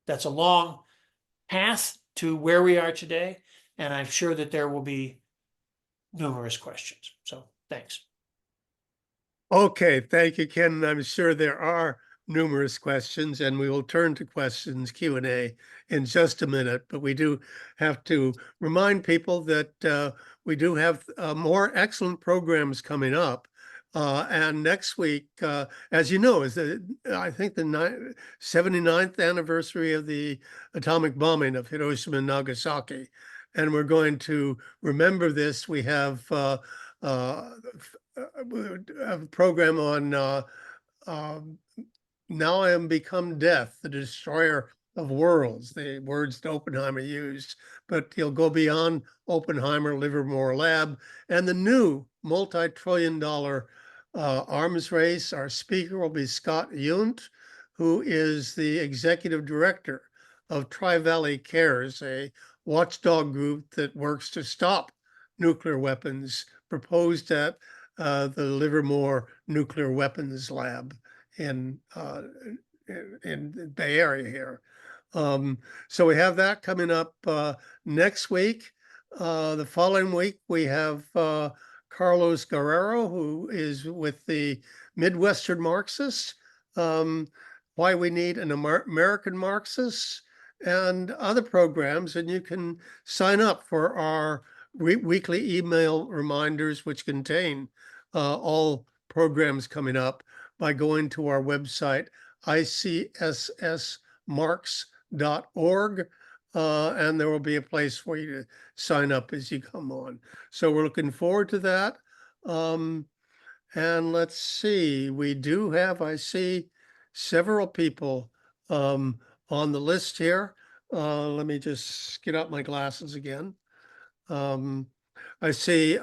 That's a long path to where we are today, and I'm sure that there will be numerous questions. So thanks. Okay, thank you, Ken. I'm sure there are numerous questions, and we will turn to questions Q&A in just a minute. But we do have to remind people that we do have more excellent programs coming up. And next week, as you know, is I think the 79th anniversary of the atomic bombing of Hiroshima and Nagasaki. And we're going to remember this. We have a program on Now I Am Become Death, the destroyer of worlds, the words that Oppenheimer used, but he'll go beyond Oppenheimer Livermore Lab and the new multi-trillion-dollar arms race. Our speaker will be Scott Yunt, who is the executive director of Tri-Valley Cares, a watchdog group that works to stop nuclear weapons, proposed at the Livermore Nuclear Weapons Lab in the Bay Area here. So we have that coming up next week. The following week, we have Carlos Guerrero, who is with the Midwestern Marxists, why we need an American Marxist, and other programs. And you can sign up for our weekly email reminders, which contain all programs coming up, by going to our website, ICSSmarks.org, and there will be a place for you to sign up as you come on. So we're looking forward to that. And let's see, we do have, I see several people on the list here. Let me just get out my glasses again. I see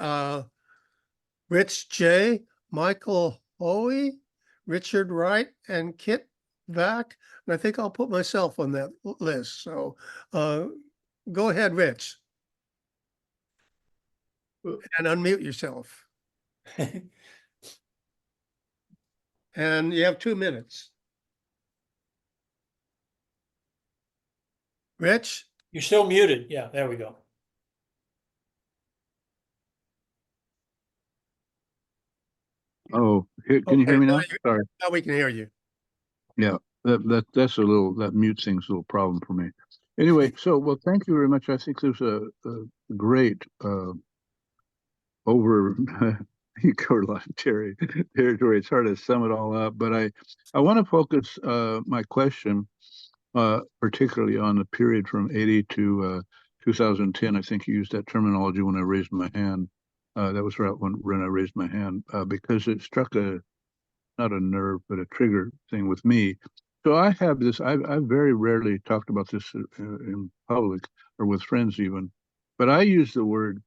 Rich J, Michael Hoey, Richard Wright, and Kit Vac. And I think I'll put myself on that list. So go ahead, Rich. And unmute yourself. And you have 2 minutes. Rich? You're still muted. Yeah, there we go. Oh, can you hear me now? Sorry. Now we can hear you. Yeah, that's a little, that mute thing's a little problem for me. Anyway, so, well, thank you very much. I think there's a great over you covered a lot of territory. It's hard to sum it all up, but I want to focus my question particularly on the period from 80 to 2010. I think you used that terminology when I raised my hand. That was right when I raised my hand because it struck not a nerve, but a trigger thing with me. So I have this, I've very rarely talked about this in public or with friends even, but I use the word,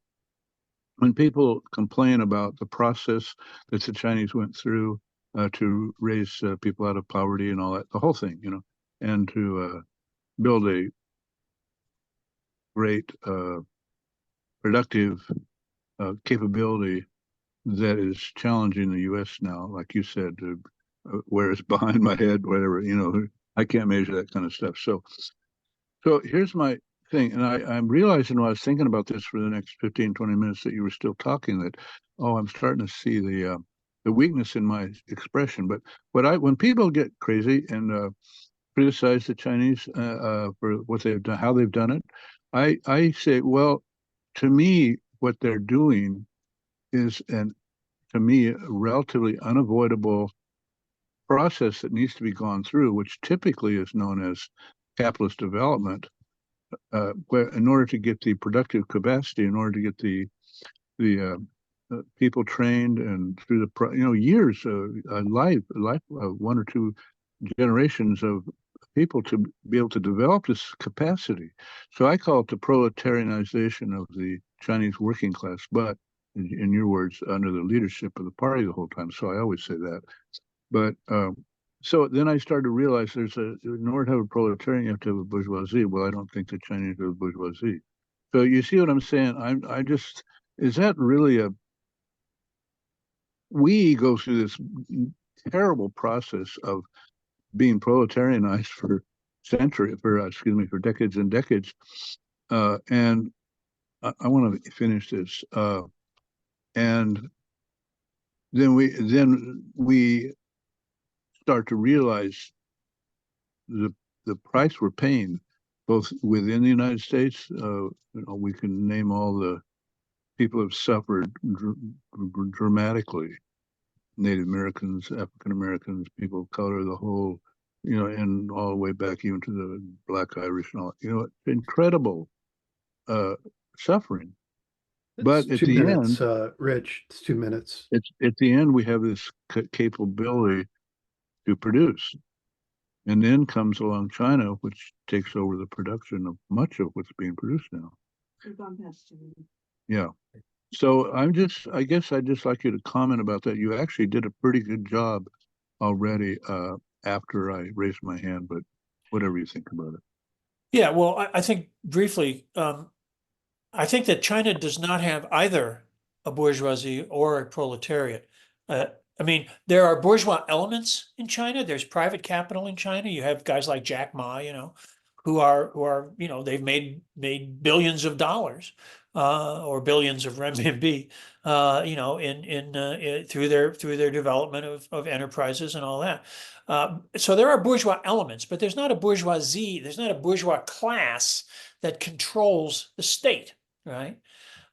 when people complain about the process that the Chinese went through to raise people out of poverty and all that, the whole thing, and to build a great productive capability that is challenging the U.S. now, like you said, where it's behind my head, whatever, I can't measure that kind of stuff. So here's my thing, and I'm realizing when I was thinking about this for the next 15, 20 minutes that you were still talking that, I'm starting to see the weakness in my expression. But when people get crazy and criticize the Chinese for what they've done, how they've done it, I say, well, to me, what they're doing is, to me, a relatively unavoidable process that needs to be gone through, which typically is known as capitalist development, where in order to get the productive capacity, in order to get the people trained and through the years, a life of 1 or 2 generations of people to be able to develop this capacity. So I call it the proletarianization of the Chinese working class, but in your words, under the leadership of the party the whole time. So I always say that. But so then I started to realize in order to have a proletarian, you have to have a bourgeoisie. Well, I don't think the Chinese have a bourgeoisie. So you see what I'm saying? Is that really we go through this terrible process of being proletarianized for decades and decades. And I want to finish this. And then we start to realize the price we're paying, both within the United States. We can name all the people who have suffered dramatically: Native Americans, African Americans, people of color, the whole, and all the way back even to the Black Irish and all. Incredible suffering. But it's at the minutes, end, Rich, it's 2 minutes. it's at the end we have this capability to produce. And then comes along China, which takes over the production of much of what's being produced now. Yeah. So I guess I'd just like you to comment about that. You actually did a pretty good job already after I raised my hand, but whatever you think about it. Yeah, well, I think briefly, I think that China does not have either a bourgeoisie or a proletariat. I mean, there are bourgeois elements in China. There's private capital in China. You have guys like Jack Ma, who are they've made billions of dollars or billions of renminbi, through their development of enterprises and all that. So there are bourgeois elements, but there's not a bourgeoisie. There's not a bourgeois class that controls the state, right?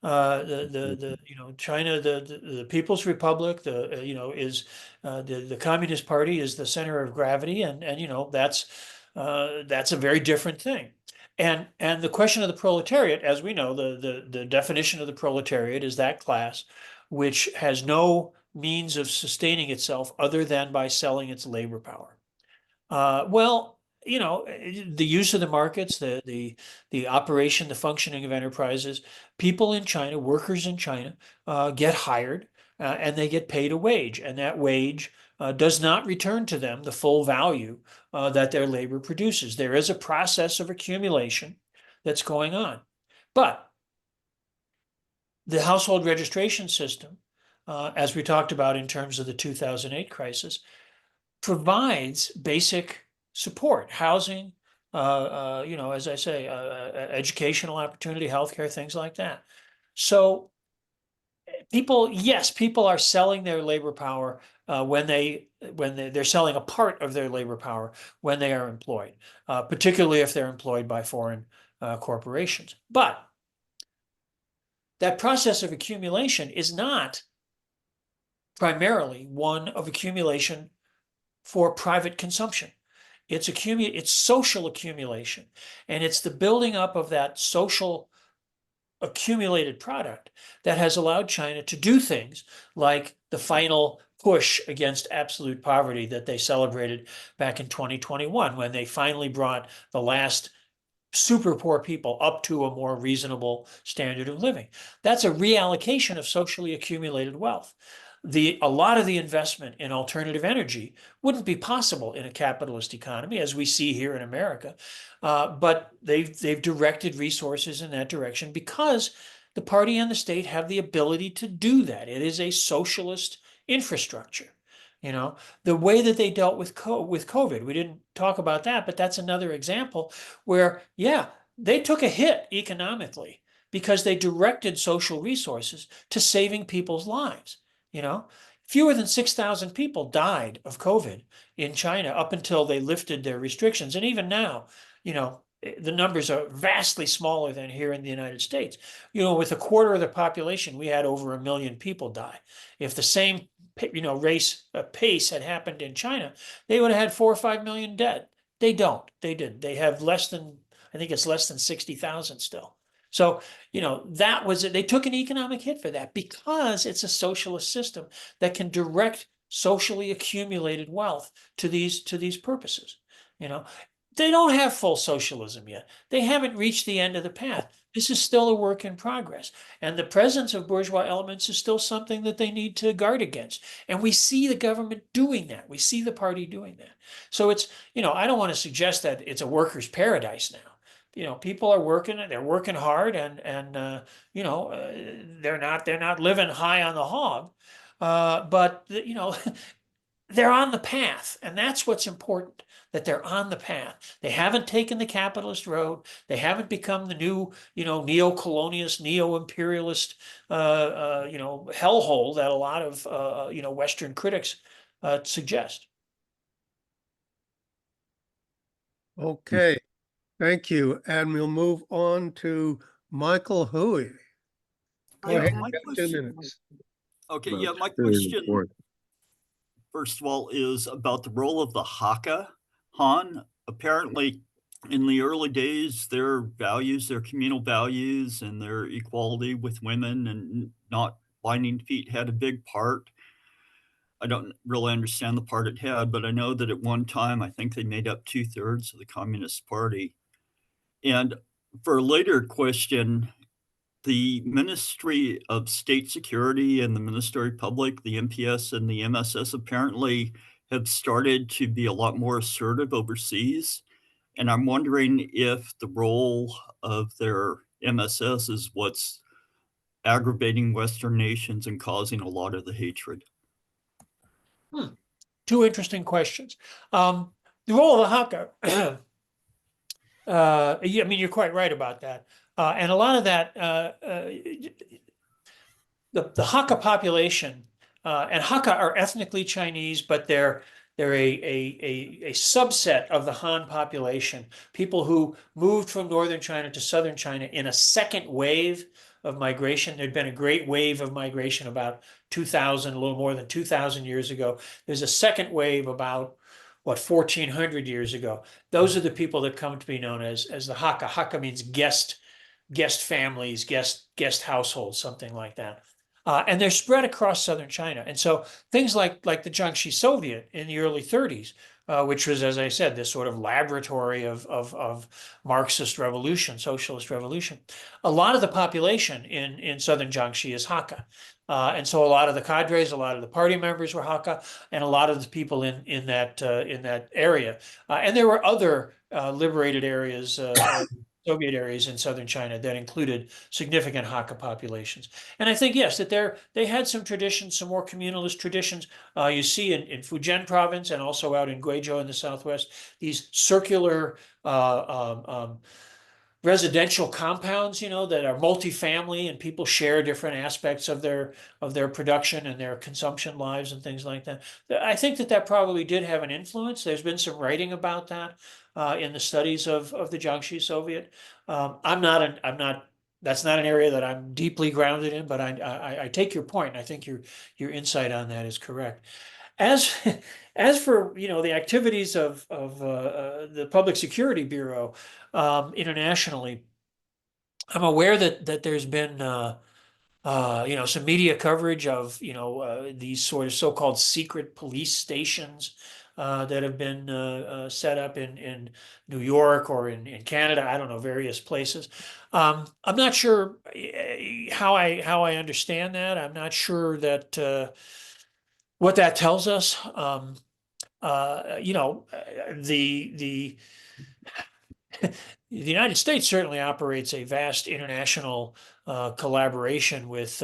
China, the People's Republic, is the Communist Party is the center of gravity, and that's a very different thing. And the question of the proletariat, as we know, the definition of the proletariat is that class which has no means of sustaining itself other than by selling its labor power. Well, the use of the markets, the operation, the functioning of enterprises, people in China, workers in China, get hired and they get paid a wage, and that wage does not return to them the full value that their labor produces. There is a process of accumulation that's going on, but the household registration system, as we talked about in terms of the 2008 crisis, provides basic support, housing, as I say, educational opportunity, healthcare, things like that. So people are selling their labor power when they're selling a part of their labor power when they are employed, particularly if they're employed by foreign corporations. But that process of accumulation is not primarily one of accumulation for private consumption. It's social accumulation, and it's the building up of that social accumulated product that has allowed China to do things like the final push against absolute poverty that they celebrated back in 2021, when they finally brought the last super poor people up to a more reasonable standard of living. That's a reallocation of socially accumulated wealth. A lot of the investment in alternative energy wouldn't be possible in a capitalist economy, as we see here in America. But they've directed resources in that direction because the party and the state have the ability to do that. It is a socialist infrastructure. The way that they dealt with COVID, we didn't talk about that, but that's another example where, they took a hit economically because they directed social resources to saving people's lives. Fewer than 6,000 people died of COVID in China up until they lifted their restrictions. And even now, the numbers are vastly smaller than here in the United States. With a quarter of the population, we had over 1 million people die. If the same pace had happened in China, they would have had 4 or 5 million dead. They didn't. They have I think it's less than 60,000 still. So, that was it. They took an economic hit for that because it's a socialist system that can direct socially accumulated wealth to these purposes. They don't have full socialism yet. They haven't reached the end of the path. This is still a work in progress. And the presence of bourgeois elements is still something that they need to guard against. And we see the government doing that. We see the party doing that. So it's, I don't want to suggest that it's a worker's paradise now. People are working, they're working hard, and they're not living high on the hog, but they're on the path, and that's what's important, that they're on the path. They haven't taken the capitalist road. They haven't become the new, neo-colonialist, neo-imperialist, hellhole that a lot of, Western critics suggest. Okay, thank you. And we'll move on to Michael Huey. Go Yeah, ahead, my you got 2 question- minutes. Okay, Well, yeah, my it's very question, important. first of all, is about the role of the Hakka Han. Apparently, in the early days, their values, their communal values, and their equality with women and not binding feet had a big part. I don't really understand the part it had, but I know that at one time, I think they made up 2/3 of the Communist Party. And for a later question, the Ministry of State Security and the Ministry of Public, the MPS and the MSS, apparently have started to be a lot more assertive overseas. And I'm wondering if the role of their MSS is what's aggravating Western nations and causing a lot of the hatred. Two interesting questions. The role of the Hakka, yeah, I mean, you're quite right about that. And a lot of that, the Hakka population, and Hakka are ethnically Chinese, but they're a subset of the Han population, people who moved from northern China to southern China in a second wave of migration. There'd been a great wave of migration about 2000, a little more than 2000 years ago. There's a second wave about, what, 1400 years ago. Those are the people that come to be known as the Hakka. Hakka means guest families, guest households, something like that. And they're spread across southern China. And so things like the Jiangxi Soviet in the early 30s, which was, as I said, this sort of laboratory of Marxist revolution, socialist revolution. A lot of the population in southern Jiangxi is Hakka. And so a lot of the cadres, a lot of the party members were Hakka, and a lot of the people in that area. And there were other liberated areas, Soviet areas in southern China that included significant Hakka populations. And I think, yes, that they had some traditions, some more communalist traditions. You see in Fujian province and also out in Guizhou in the southwest, these circular residential compounds, that are multifamily, and people share different aspects of their production and their consumption lives and things like that. I think that probably did have an influence. There's been some writing about that in the studies of the Jiangxi Soviet. That's not an area that I'm deeply grounded in, but I take your point. And I think your insight on that is correct. As for the activities of the Public Security Bureau internationally, I'm aware that there's been some media coverage of these sort of so-called secret police stations that have been set up in New York or in Canada. I don't know, various places. I'm not sure how I understand that. I'm not sure that what that tells us. The United States certainly operates a vast international collaboration with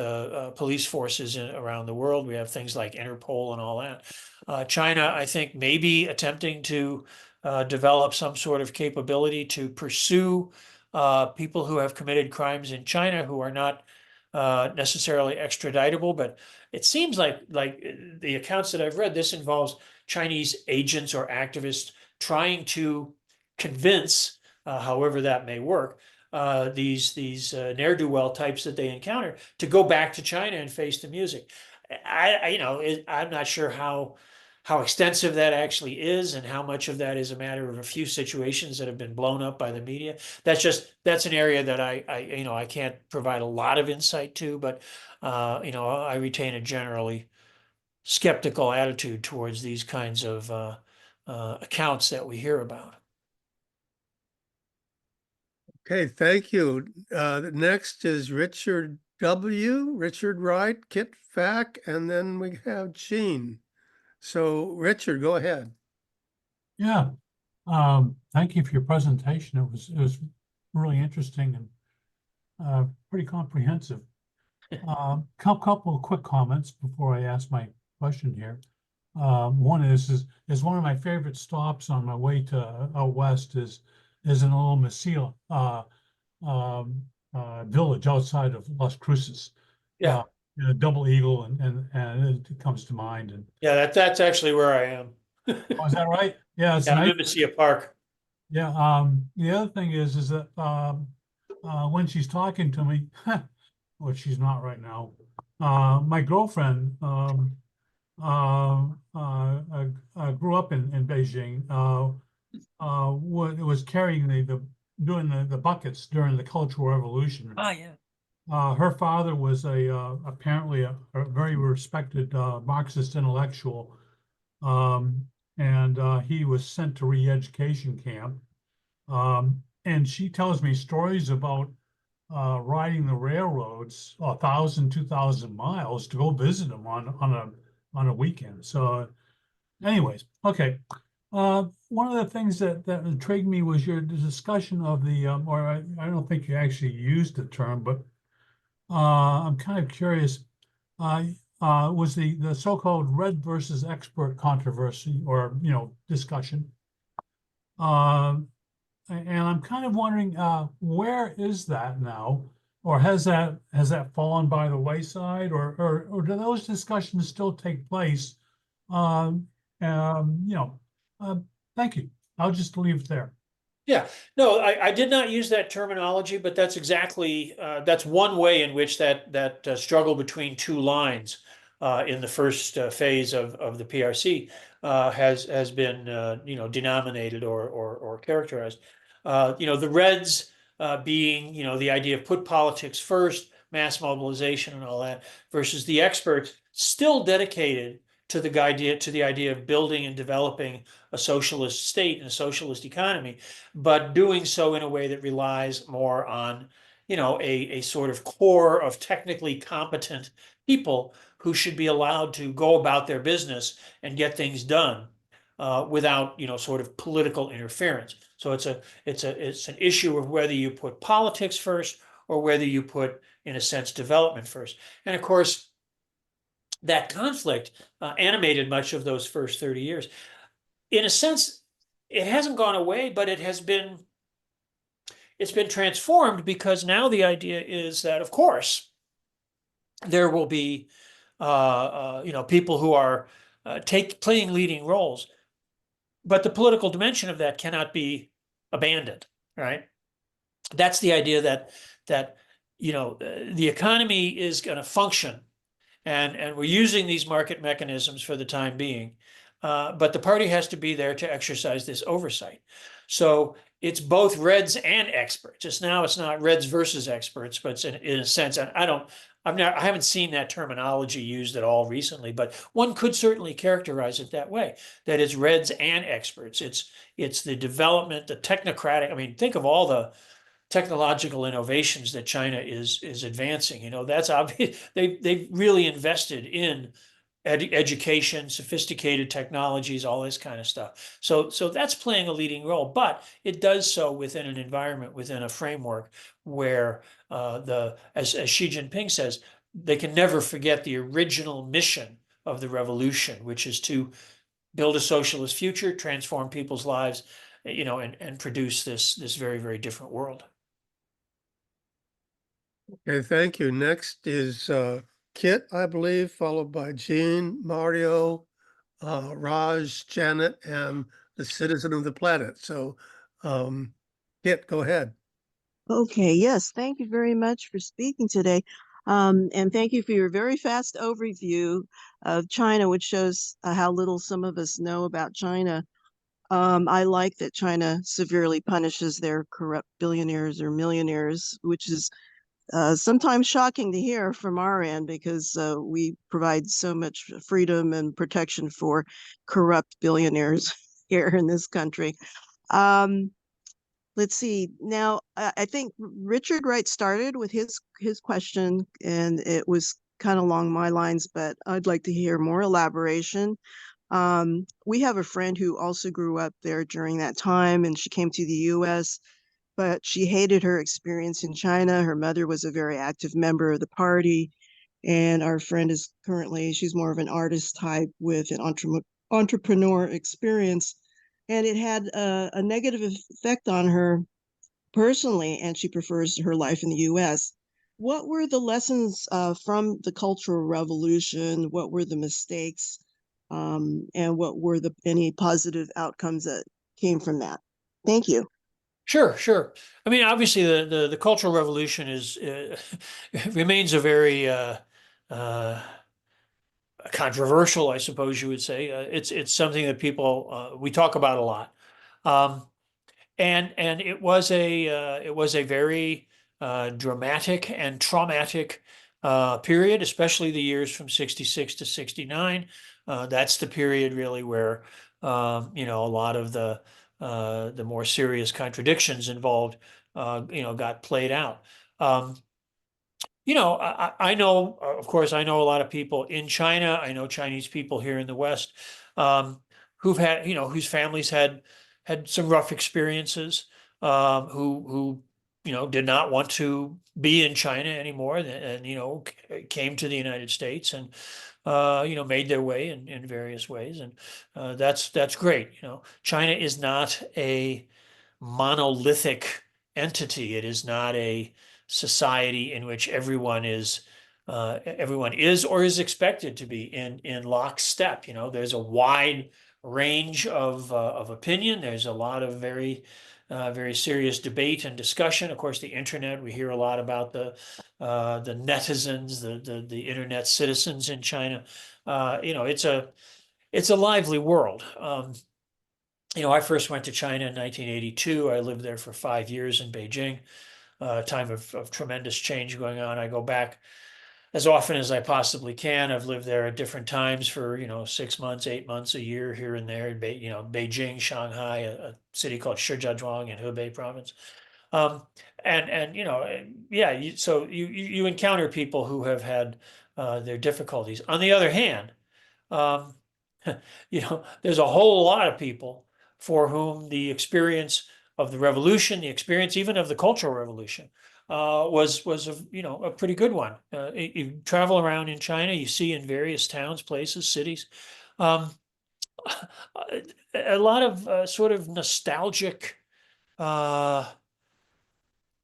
police forces around the world. We have things like Interpol and all that. China, I think, may be attempting to develop some sort of capability to pursue people who have committed crimes in China who are not necessarily extraditable, but it seems like the accounts that I've read, this involves Chinese agents or activists trying to convince, however that may work, these ne'er-do-well types that they encounter to go back to China and face the music. I'm not sure how extensive that actually is and how much of that is a matter of a few situations that have been blown up by the media. That's an area that I can't provide a lot of insight to, but I retain a generally skeptical attitude towards these kinds of accounts that we hear about. Okay, thank you. Next is Richard W., Richard Wright, Kit Fack, and then we have Gene. So Richard, go ahead. Yeah, thank you for your presentation. It was really interesting and pretty comprehensive. Couple of quick comments before I ask my question here. One is one of my favorite stops on my way to out west is in a little Mesilla village outside of Las Cruces. Yeah. Double Eagle and it comes to mind. And yeah, that's actually where I am. oh, is that right? Yeah, it's Yeah, nice. I'm in Mesilla Park. Yeah. The other thing is that when she's talking to me, which she's not right now, my girlfriend grew up in Beijing. Was carrying doing the buckets during the Cultural Revolution. Ah, yeah. Her father was apparently a very respected Marxist intellectual, and he was sent to re-education camp. And she tells me stories about riding the railroads 1,000, 2,000 miles to go visit him on a weekend. So, anyways, okay. One of the things that intrigued me was your discussion of the, or I don't think you actually used the term, but I'm kind of curious. Was the so-called red versus expert controversy, or discussion? And I'm kind of wondering, where is that now, or has that fallen by the wayside, or do those discussions still take place? Thank you. I'll just leave it there. Yeah, no, I did not use that terminology, but that's exactly that's one way in which that struggle between two lines in the first phase of the PRC has been denominated or characterized. The Reds being the idea of put politics first, mass mobilization, and all that, versus the experts still dedicated to the idea of building and developing a socialist state and a socialist economy, but doing so in a way that relies more on, a sort of core of technically competent people who should be allowed to go about their business and get things done without, sort of political interference. So it's an issue of whether you put politics first or whether you put, in a sense, development first. And of course, that conflict animated much of those first 30 years. In a sense, it hasn't gone away, but it's been transformed, because now the idea is that, of course, there will be people who are playing leading roles, but the political dimension of that cannot be abandoned, right? That's the idea that the economy is going to function, and we're using these market mechanisms for the time being. But the party has to be there to exercise this oversight. So it's both Reds and experts. It's not Reds versus experts, but it's in a sense, and I haven't seen that terminology used at all recently, but one could certainly characterize it that way, that it's Reds and experts. It's the development, the technocratic. I mean, think of all the technological innovations that China is advancing. That's obvious. They've really invested in education, sophisticated technologies, all this kind of stuff. So that's playing a leading role, but it does so within an environment, within a framework where as Xi Jinping says, they can never forget the original mission of the revolution, which is to build a socialist future, transform people's lives, and produce this very, very different world. Okay, thank you. Next is Kit, I believe, followed by Jean, Mario, Raj, Janet, and the citizen of the planet. So, Kit, go ahead. Okay, yes, thank you very much for speaking today. And thank you for your very fast overview of China, which shows how little some of us know about China. I like that China severely punishes their corrupt billionaires or millionaires, which is sometimes shocking to hear from our end, because we provide so much freedom and protection for corrupt billionaires here in this country. Let's see. Now, I think Richard Wright started with his question, and it was kind of along my lines, but I'd like to hear more elaboration. We have a friend who also grew up there during that time, and she came to the U.S., but she hated her experience in China. Her mother was a very active member of the party, and our friend is she's more of an artist type with an entrepreneur experience, and it had a negative effect on her personally, and she prefers her life in the U.S. What were the lessons from the Cultural Revolution? What were the mistakes? And what were any positive outcomes that came from that? Thank you. Sure. I mean, obviously, the Cultural Revolution remains a very controversial, I suppose you would say. It's something that people we talk about a lot, and it was a very dramatic and traumatic period, especially the years from 66 to 69. That's the period really where, you know, a lot of the more serious contradictions involved, you know, got played out. You know, I know, of course, I know a lot of people in China. I know Chinese people here in the West, who've had, you know, whose families had some rough experiences, who, you know, did not want to be in China anymore, and you know, came to the United States and, you know, made their way in various ways, and that's great. You know, China is not a monolithic entity. It is not a society in which everyone is or is expected to be in lockstep. You know, there's a wide range of opinion. There's a lot of very serious debate and discussion. Of course, the internet, we hear a lot about the netizens, the internet citizens in China. You know, it's a lively world. You know, I first went to China in 1982. I lived there for 5 years in Beijing, a time of tremendous change going on. I go back as often as I possibly can. I've lived there at different times for, you know, 6 months, 8 months, a year here and there. You know, Beijing, Shanghai, a city called Shijiazhuang in Hubei province. And you know, yeah, so you encounter people who have had their difficulties. On the other hand, you know, there's a whole lot of people for whom the experience of the revolution, the experience even of the Cultural Revolution, was a, you know, a pretty good one. You travel around in China, you see in various towns, places, cities, a lot of sort of nostalgic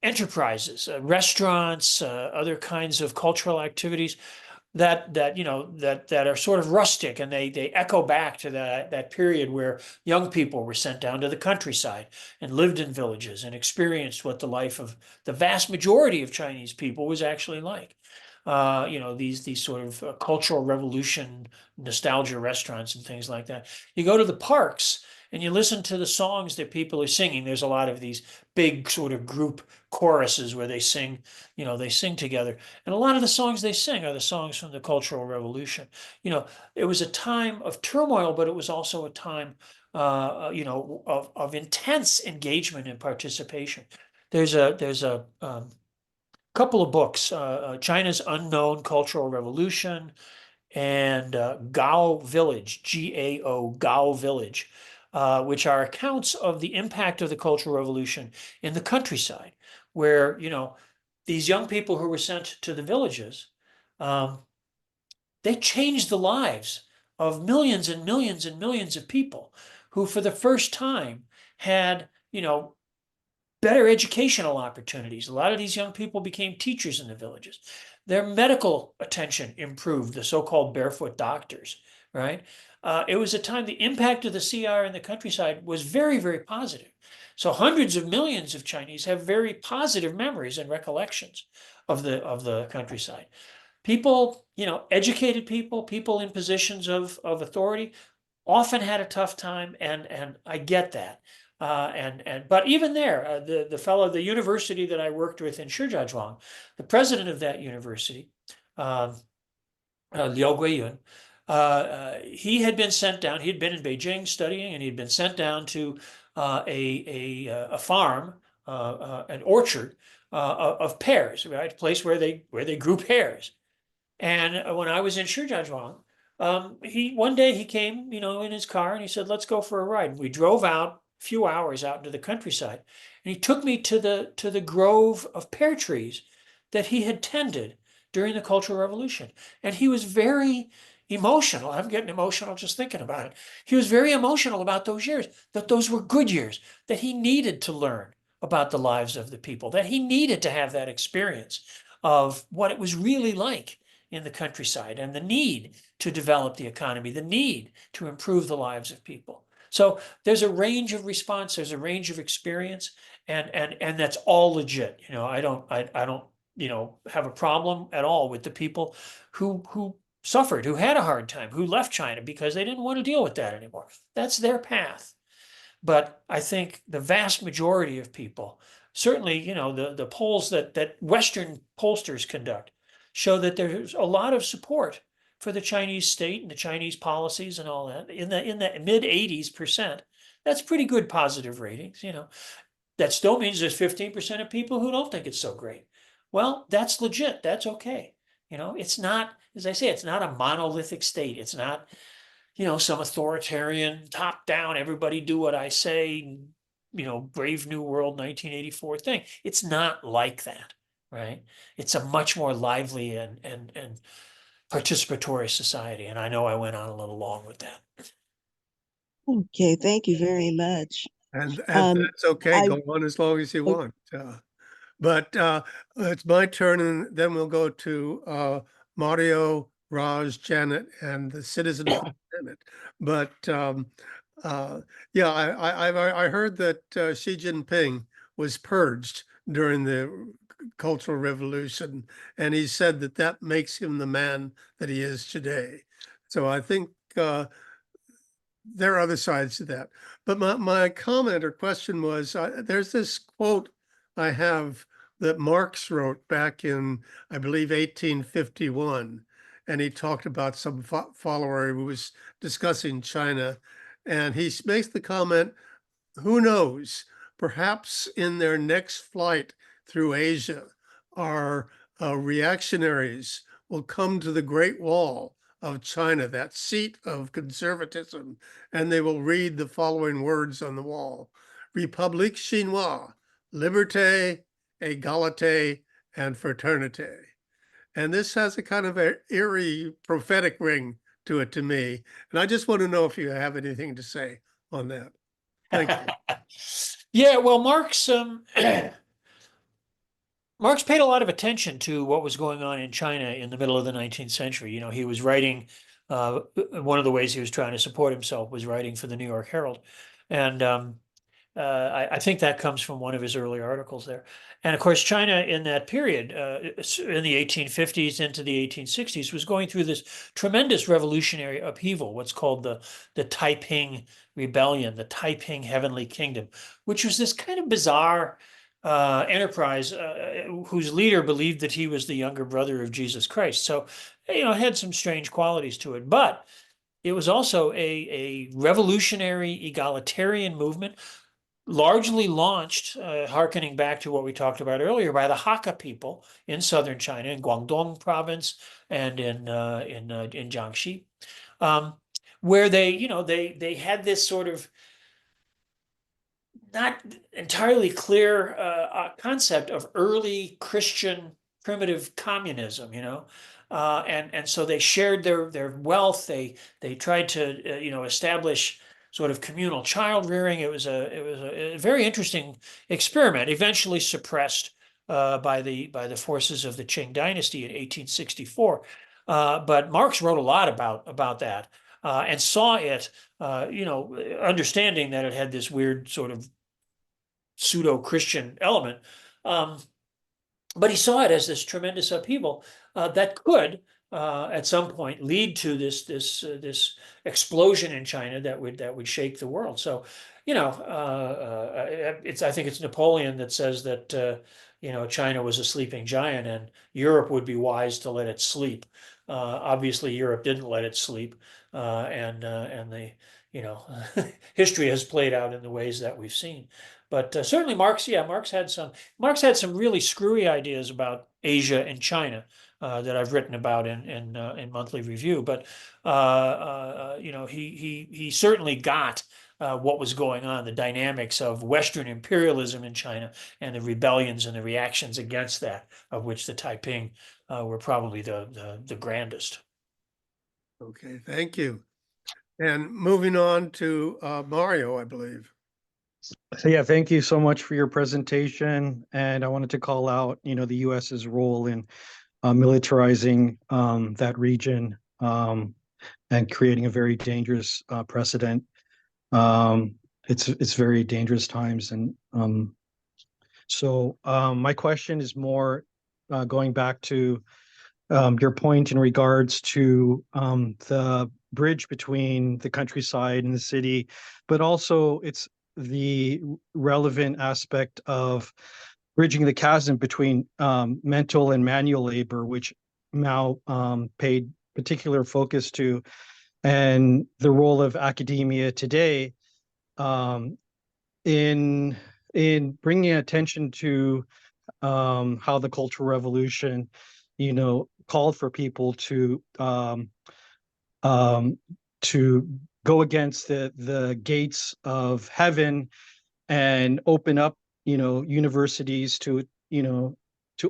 enterprises, restaurants, other kinds of cultural activities that you know that are sort of rustic, and they echo back to that period where young people were sent down to the countryside and lived in villages and experienced what the life of the vast majority of Chinese people was actually like. You know, these sort of cultural revolution nostalgia restaurants and things like that. You go to the parks and you listen to the songs that people are singing. There's a lot of these big sort of group choruses where they sing, you know, they sing together. And a lot of the songs they sing are the songs from the Cultural Revolution. You know, it was a time of turmoil, but it was also a time, you know, of intense engagement and participation. There's a couple of books, China's Unknown Cultural Revolution and Gao Village, Gao, Gao Village, which are accounts of the impact of the Cultural Revolution in the countryside, where, you know, these young people who were sent to the villages, they changed the lives of millions and millions and millions of people who, for the first time, had, you know, better educational opportunities. A lot of these young people became teachers in the villages. Their medical attention improved, the so-called barefoot doctors, right? It was a time, the impact of the CR in the countryside was very, very positive. So hundreds of millions of Chinese have very positive memories and recollections of the countryside. People, you know, educated people in positions of authority often had a tough time, and I get that. But even there, the university that I worked with in Shijiazhuang, the president of that university, Liao Guiyun, he had been sent down. He'd been in Beijing studying, and he'd been sent down to a farm, an orchard of pears, right? A place where they grew pears. And when I was in Shijiazhuang, one day he came, you know, in his car, and he said, "Let's go for a ride." And we drove out a few hours out into the countryside, and he took me to the grove of pear trees that he had tended during the Cultural Revolution. And he was very emotional. I'm getting emotional just thinking about it. He was very emotional about those years, that those were good years, that he needed to learn about the lives of the people, that he needed to have that experience of what it was really like in the countryside, and the need to develop the economy, the need to improve the lives of people. So there's a range of response, there's a range of experience, and that's all legit. You know, I don't, you know, have a problem at all with the people who suffered, who had a hard time, who left China because they didn't want to deal with that anymore. That's their path. But I think the vast majority of people certainly, you know, the polls that Western pollsters conduct show that there's a lot of support for the Chinese state and the Chinese policies and all that in the mid 80s%. That's pretty good positive ratings, you know. That still means there's 15% of people who don't think it's so great. Well, that's legit. That's okay. You know, it's not, as I say, it's not a monolithic state. It's not, you know, some authoritarian, top down, everybody do what I say, you know, Brave New World 1984 thing. It's not like that, right? It's a much more lively and participatory society. And I know I went on a little long with that. Okay, thank you very much. And Um, that's okay, I- go on as long as you Oh. want. But it's my turn, and then we'll go to Mario, Raj, Janet, and the citizen of the Senate. But yeah, I heard that Xi Jinping was purged during the Cultural Revolution, and he said that that makes him the man that he is today. So I think there are other sides to that. But my comment or question was, there's this quote I have that Marx wrote back in, I believe, 1851. And he talked about some follower who was discussing China. And he makes the comment, who knows, perhaps in their next flight through Asia, our reactionaries will come to the Great Wall of China, that seat of conservatism, and they will read the following words on the wall: République Chinoise, liberté, égalité, and fraternité. And this has a kind of an eerie prophetic ring to it to me. And I just want to know if you have anything to say on that. Thank you. Yeah, well, Marx Marx paid a lot of attention to what was going on in China in the middle of the 19th century. You know, he was writing, one of the ways he was trying to support himself was writing for the New York Herald. And I think that comes from one of his early articles there. And of course, China in that period, in the 1850s into the 1860s, was going through this tremendous revolutionary upheaval, what's called the Taiping Rebellion, the Taiping Heavenly Kingdom, which was this kind of bizarre enterprise whose leader believed that he was the younger brother of Jesus Christ. So, you know, it had some strange qualities to it, but it was also a revolutionary egalitarian movement, largely launched, hearkening back to what we talked about earlier, by the Hakka people in southern China, in Guangdong province and in Jiangxi, where they, you know, they had this sort of not entirely clear concept of early Christian primitive communism, you know, and so they shared their wealth. They tried to you know, establish sort of communal child rearing. It was a very interesting experiment, eventually suppressed by the forces of the Qing dynasty in 1864. But Marx wrote a lot about that. And saw it, you know, understanding that it had this weird sort of pseudo-Christian element. But he saw it as this tremendous upheaval that could, at some point, lead to this explosion in China that would shake the world. So, you know, I think it's Napoleon that says that you know, China was a sleeping giant and Europe would be wise to let it sleep. Obviously, Europe didn't let it sleep, and the, you know, history has played out in the ways that we've seen. But certainly Marx had some really screwy ideas about Asia and China that I've written about in Monthly Review. But you know, he certainly got what was going on, the dynamics of Western imperialism in China and the rebellions and the reactions against that, of which the Taiping were probably the grandest. Okay, thank you. And moving on to Mario, I believe. So yeah, thank you so much for your presentation. And I wanted to call out, you know, the U.S.'s role in militarizing that region and creating a very dangerous precedent. It's very dangerous times, and so my question is more going back to your point in regards to the bridge between the countryside and the city, but also it's the relevant aspect of bridging the chasm between mental and manual labor, which Mao paid particular focus to, and the role of academia today in bringing attention to how the Cultural Revolution, called for people to go against the gates of heaven and open up, universities to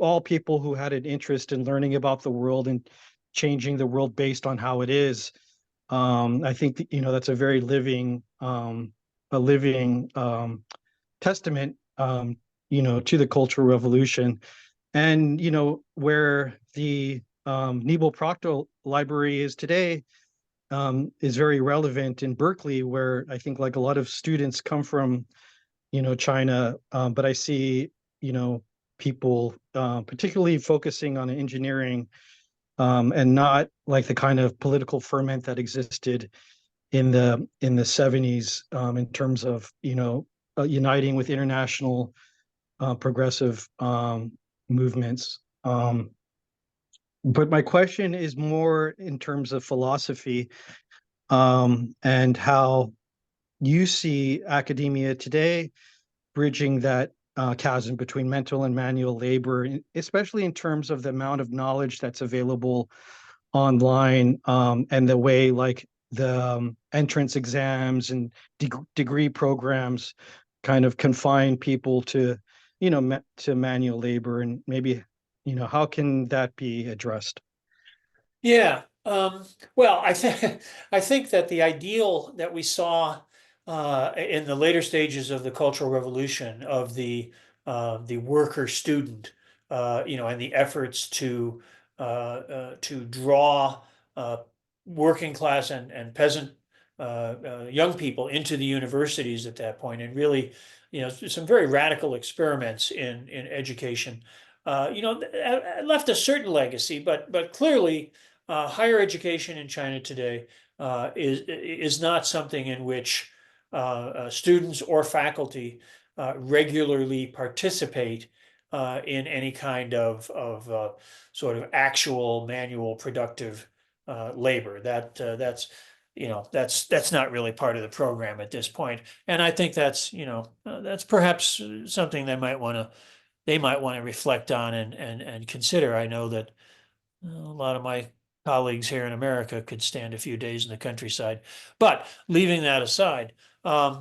all people who had an interest in learning about the world and changing the world based on how it is. I think that, that's a very living testament, to the Cultural Revolution. And, where the Nebo Proctor Library is today is very relevant in Berkeley, where I think like a lot of students come from, China, but I see, people particularly focusing on engineering and not like the kind of political ferment that existed in the 70s in terms of, uniting with international progressive movements. But my question is more in terms of philosophy and how you see academia today bridging that chasm between mental and manual labor, especially in terms of the amount of knowledge that's available online and the way like the entrance exams and degree programs kind of confine people to, to manual labor, and maybe, how can that be addressed? Yeah. Well, I think that the ideal that we saw in the later stages of the Cultural Revolution of the worker student, and the efforts to draw working class and peasant young people into the universities at that point, and really, some very radical experiments in education. Left a certain legacy, but clearly, higher education in China today is not something in which students or faculty regularly participate in any kind of sort of actual manual productive labor. That's not really part of the program at this point. And I think that's perhaps something they might want to reflect on and consider. I know that a lot of my colleagues here in America could stand a few days in the countryside. But leaving that aside, I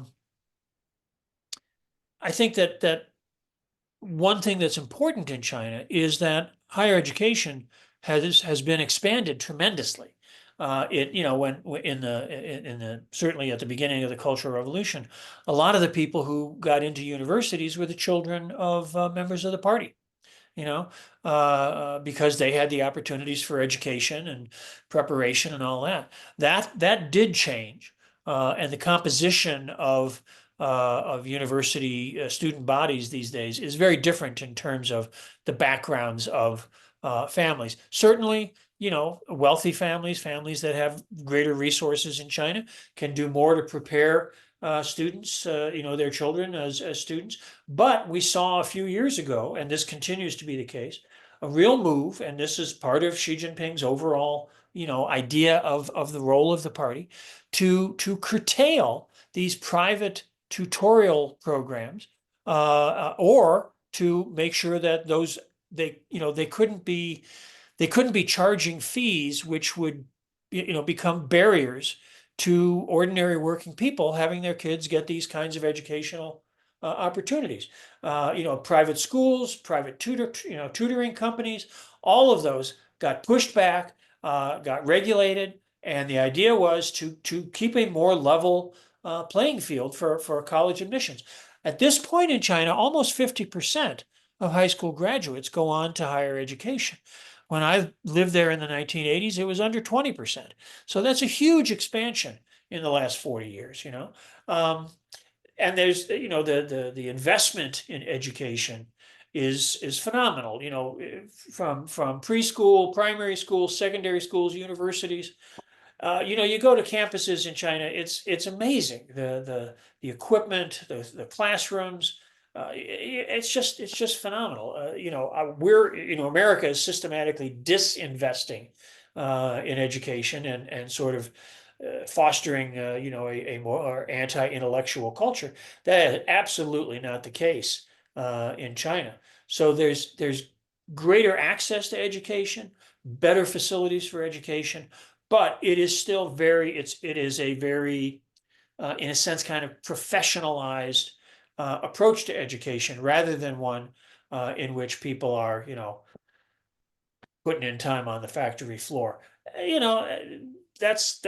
think that one thing that's important in China is that higher education has been expanded tremendously. When in the certainly at the beginning of the Cultural Revolution, a lot of the people who got into universities were the children of members of the party. Because they had the opportunities for education and preparation and all that. That did change, and the composition of university student bodies these days is very different in terms of the backgrounds of families. Certainly, wealthy families that have greater resources in China can do more to prepare students, their children as students. But we saw a few years ago, and this continues to be the case, a real move, and this is part of Xi Jinping's overall, idea of the role of the party, to curtail these private tutorial programs, or to make sure that they couldn't be charging fees which would become barriers to ordinary working people having their kids get these kinds of educational opportunities. Private schools, private tutoring companies, all of those got pushed back, got regulated, and the idea was to keep a more level playing field for college admissions. At this point in China, almost 50% of high school graduates go on to higher education. When I lived there in the 1980s, it was under 20%. So that's a huge expansion in the last 40 years, and there's, the investment in education is phenomenal, from preschool, primary school, secondary schools, universities. You know, you go to campuses in China, it's amazing. The equipment, the classrooms, it's just phenomenal. You know, America is systematically disinvesting in education and sort of fostering, you know, a more anti-intellectual culture. That is absolutely not the case in China. So there's greater access to education, better facilities for education, but it is still it is a very, in a sense, kind of professionalized approach to education rather than one in which people are, you know, putting in time on the factory floor. You know, that's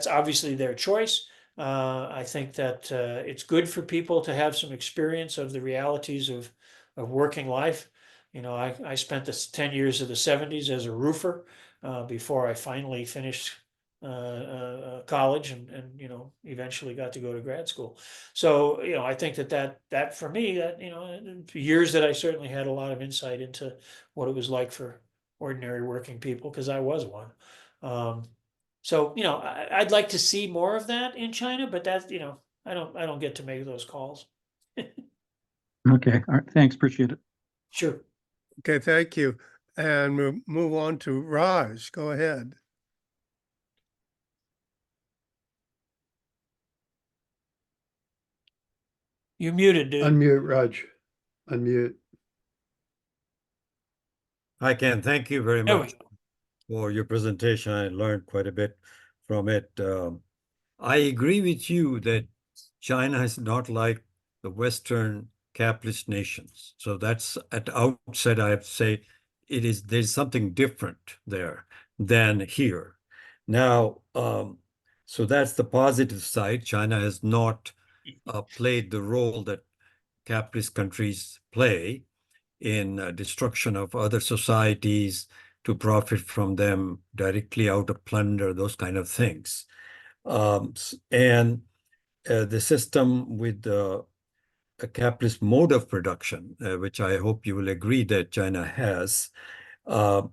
obviously their choice. I think that it's good for people to have some experience of the realities of working life. You know, I spent the 10 years of the 70s as a roofer before I finally finished college and you know, eventually got to go to grad school. So, you know, I think that for me, that, you know, years that I certainly had a lot of insight into what it was like for ordinary working people, because I was one. So, you know, I'd like to see more of that in China, but that's, you know, I don't get to make those calls. Okay, all right, thanks, appreciate it. Sure. Okay, thank you. And we'll move on to Raj. Go ahead. You're muted, dude. Unmute, Raj. Unmute. Hi, Ken. Thank you very There we much go. for your presentation. I learned quite a bit from it. I agree with you that China is not like the Western capitalist nations. So that's at the outset, I have to say, there's something different there than here. Now, so that's the positive side. China has not played the role that capitalist countries play in destruction of other societies to profit from them directly out of plunder, those kind of things. And the system with a capitalist mode of production, which I hope you will agree that China has,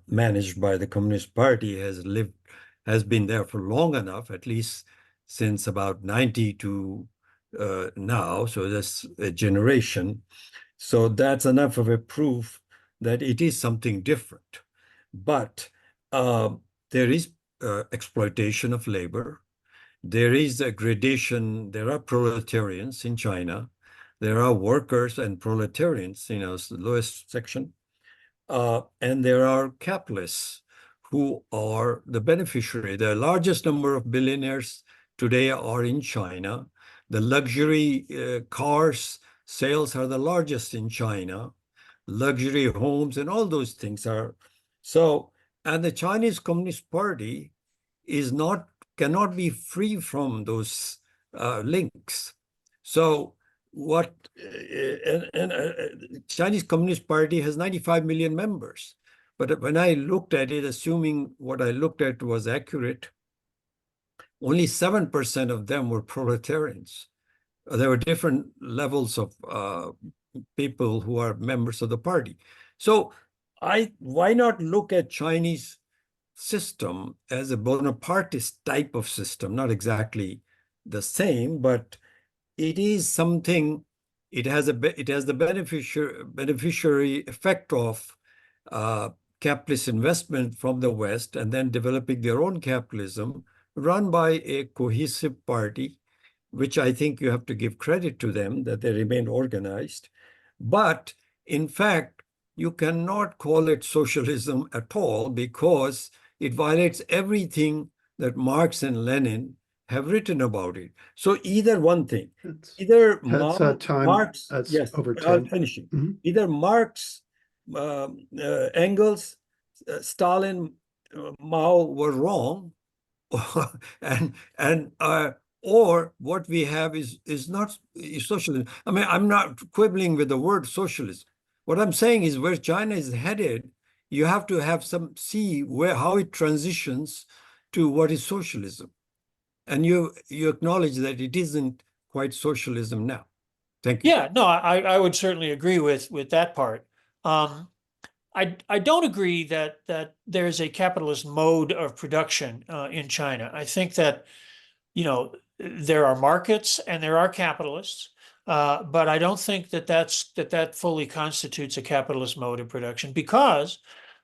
managed by the Communist Party, has been there for long enough, at least since about 90 to now. So that's a generation. So that's enough of a proof that it is something different. But there is exploitation of labor. There is a gradation. There are proletarians in China. There are workers and proletarians, you know, it's the lowest section. And there are capitalists who are the beneficiary. The largest number of billionaires today are in China. The luxury cars sales are the largest in China. Luxury homes and all those things are. So, and the Chinese Communist Party cannot be free from those links. So Chinese Communist Party has 95 million members. But when I looked at it, assuming what I looked at was accurate, only 7% of them were proletarians. There were different levels of people who are members of the party. So why not look at Chinese system as a Bonapartist type of system? Not exactly the same, but it is something. It has the beneficiary effect of capitalist investment from the West, and then developing their own capitalism run by a cohesive party, which I think you have to give credit to them that they remain organized. But in fact, you cannot call it socialism at all because it violates everything that Marx and Lenin have written about it. So either one thing, either Marx, That's yes, over I'm 10. finishing. Mm-hmm. Either Marx, Engels, Stalin, Mao were wrong, or what we have is not socialism. I mean, I'm not quibbling with the word socialism. What I'm saying is where China is headed, you have to have see how it transitions to what is socialism. And you acknowledge that it isn't quite socialism now. Thank you. Yeah, no, I would certainly agree with that part. I don't agree that there's a capitalist mode of production in China. I think that, there are markets and there are capitalists, but I don't think that that fully constitutes a capitalist mode of production, because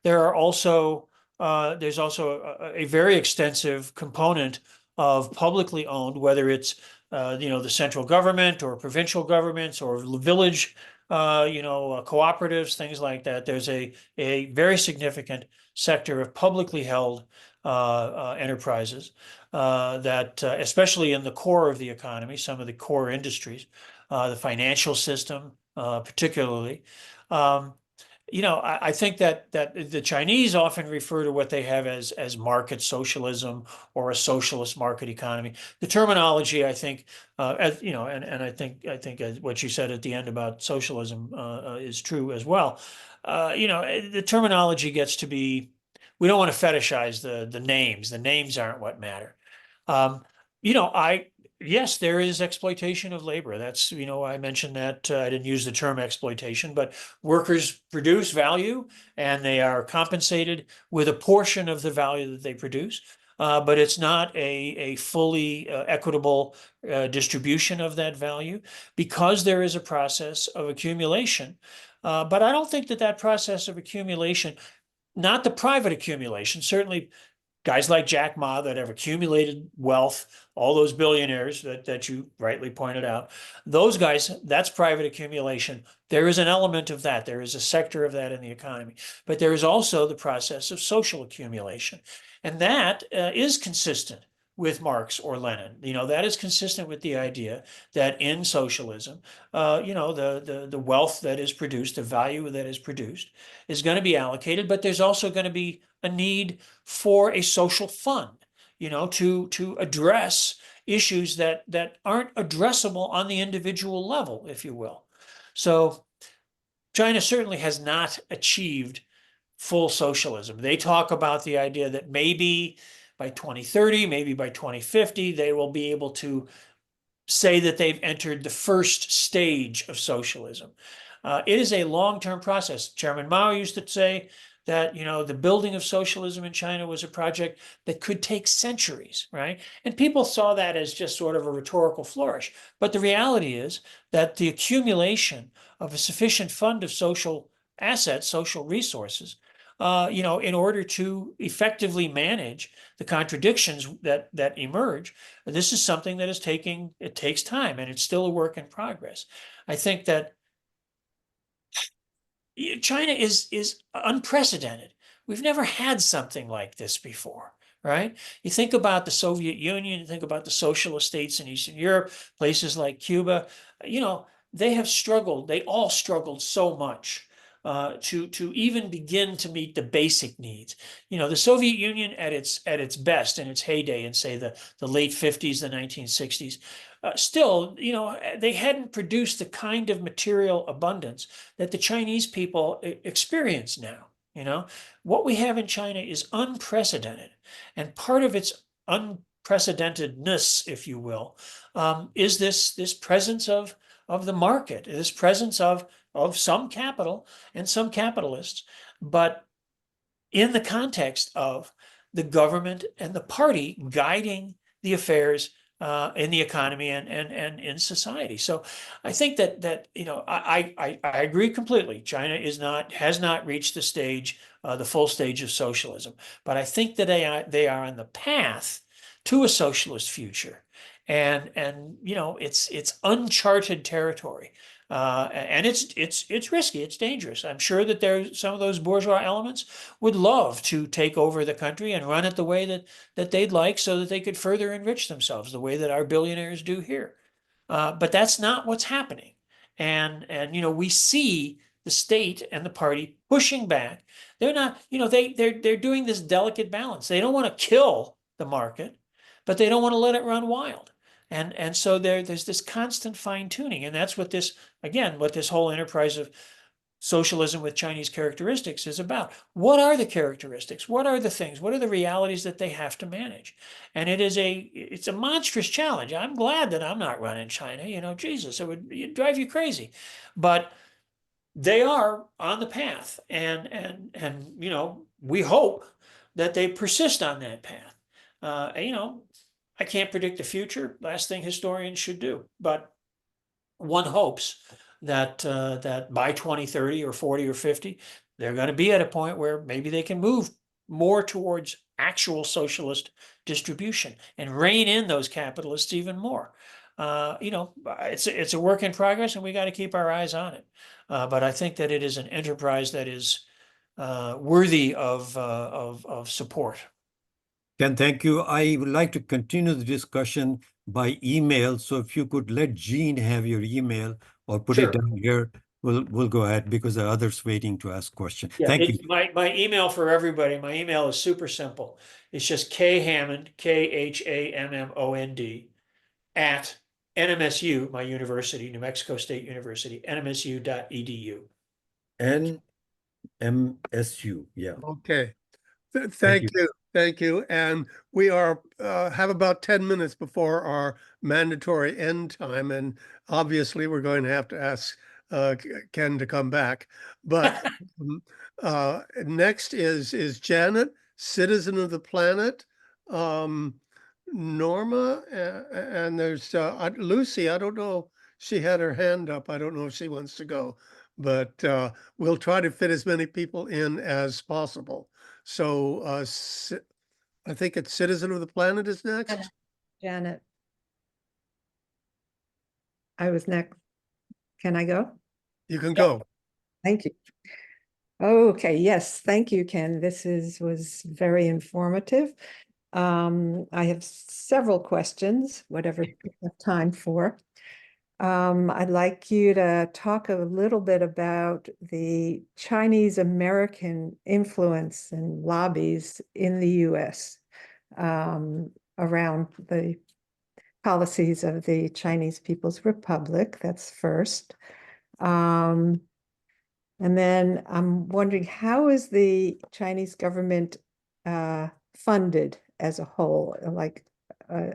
there are also there's also a very extensive component of publicly owned, whether it's the central government or provincial governments or village cooperatives, things like that. There's a very significant sector of publicly held enterprises that, especially in the core of the economy, some of the core industries, the financial system, particularly. I think that the Chinese often refer to what they have as market socialism or a socialist market economy. The terminology, I think, and I think as what you said at the end about socialism is true as well. The terminology gets to be, we don't want to fetishize the names. The names aren't what matter. Yes, there is exploitation of labor. That's, I mentioned that I didn't use the term exploitation, but workers produce value and they are compensated with a portion of the value that they produce. But it's not a fully equitable distribution of that value, because there is a process of accumulation. But I don't think that process of accumulation, not the private accumulation, certainly guys like Jack Ma that have accumulated wealth, all those billionaires that you rightly pointed out, those guys, that's private accumulation. There is an element of that. There is a sector of that in the economy. But there is also the process of social accumulation. And that is consistent with Marx or Lenin. That is consistent with the idea that in socialism, the wealth that is produced, the value that is produced, is going to be allocated, but there's also going to be a need for a social fund, to address issues that aren't addressable on the individual level, if you will. So China certainly has not achieved full socialism. They talk about the idea that maybe by 2030, maybe by 2050, they will be able to say that they've entered the first stage of socialism. It is a long-term process. Chairman Mao used to say that, the building of socialism in China was a project that could take centuries, right? And people saw that as just sort of a rhetorical flourish. But the reality is that the accumulation of a sufficient fund of social assets, social resources, in order to effectively manage the contradictions that emerge, this is something that it takes time, and it's still a work in progress. I think that China is unprecedented. We've never had something like this before, right? You think about the Soviet Union, you think about the socialist states in Eastern Europe, places like Cuba, they have struggled. They all struggled so much to even begin to meet the basic needs. The Soviet Union at its best, in its heyday, in say the late 50s, the 1960s, still, they hadn't produced the kind of material abundance that the Chinese people experience now. What we have in China is unprecedented, and part of its unprecedentedness, if you will, is this presence of the market, this presence of some capital and some capitalists, but in the context of the government and the party guiding the affairs in the economy and in society. So I think that I agree completely. China has not reached the stage, the full stage of socialism, but I think that they are on the path to a socialist future, and it's uncharted territory. And it's risky, it's dangerous. I'm sure that some of those bourgeois elements would love to take over the country and run it the way that they'd like, so that they could further enrich themselves the way that our billionaires do here. But that's not what's happening. And we see the state and the party pushing back. They're not, they're doing this delicate balance. They don't want to kill the market, but they don't want to let it run wild. And so there's this constant fine tuning, and that's what this whole enterprise of socialism with Chinese characteristics is about. What are the characteristics? What are the things? What are the realities that they have to manage? And it's a monstrous challenge. I'm glad that I'm not running China. Jesus, it'd drive you crazy. But they are on the path, and we hope that they persist on that path. I can't predict the future. Last thing historians should do, but one hopes that that by 2030 or 40 or 50, they're going to be at a point where maybe they can move more towards actual socialist distribution and rein in those capitalists even more. It's a work in progress, and we got to keep our eyes on it. But I think that it is an enterprise that is worthy of support. Ken, thank you. I would like to continue the discussion by email. So if you could let Jean have your email or put Sure. it down here, we'll go ahead because there are others waiting to ask questions. Yeah, Thank you. my email for everybody, my email is super simple. It's just K Hammond, KHAMMOND, at NMSU, my university, New Mexico State University, nmsu.edu. NMSU, yeah. Okay. Thank Thank you. you. Thank you. And we are have about 10 minutes before our mandatory end time. And obviously, we're going to have to ask Ken to come back. But next is Janet, Citizen of the Planet. Norma, and there's Lucy. I don't know. She had her hand up. I don't know if she wants to go, but we'll try to fit as many people in as possible. So I think it's Citizen of the Planet is next. Janet. I was next. Can I go? You can go. Thank you. Okay, yes, thank you, Ken. This was very informative. I have several questions, whatever you have time for. I'd like you to talk a little bit about the Chinese American influence and lobbies in the US around the policies of the Chinese People's Republic. That's first. And then I'm wondering, how is the Chinese government funded as a whole? Like,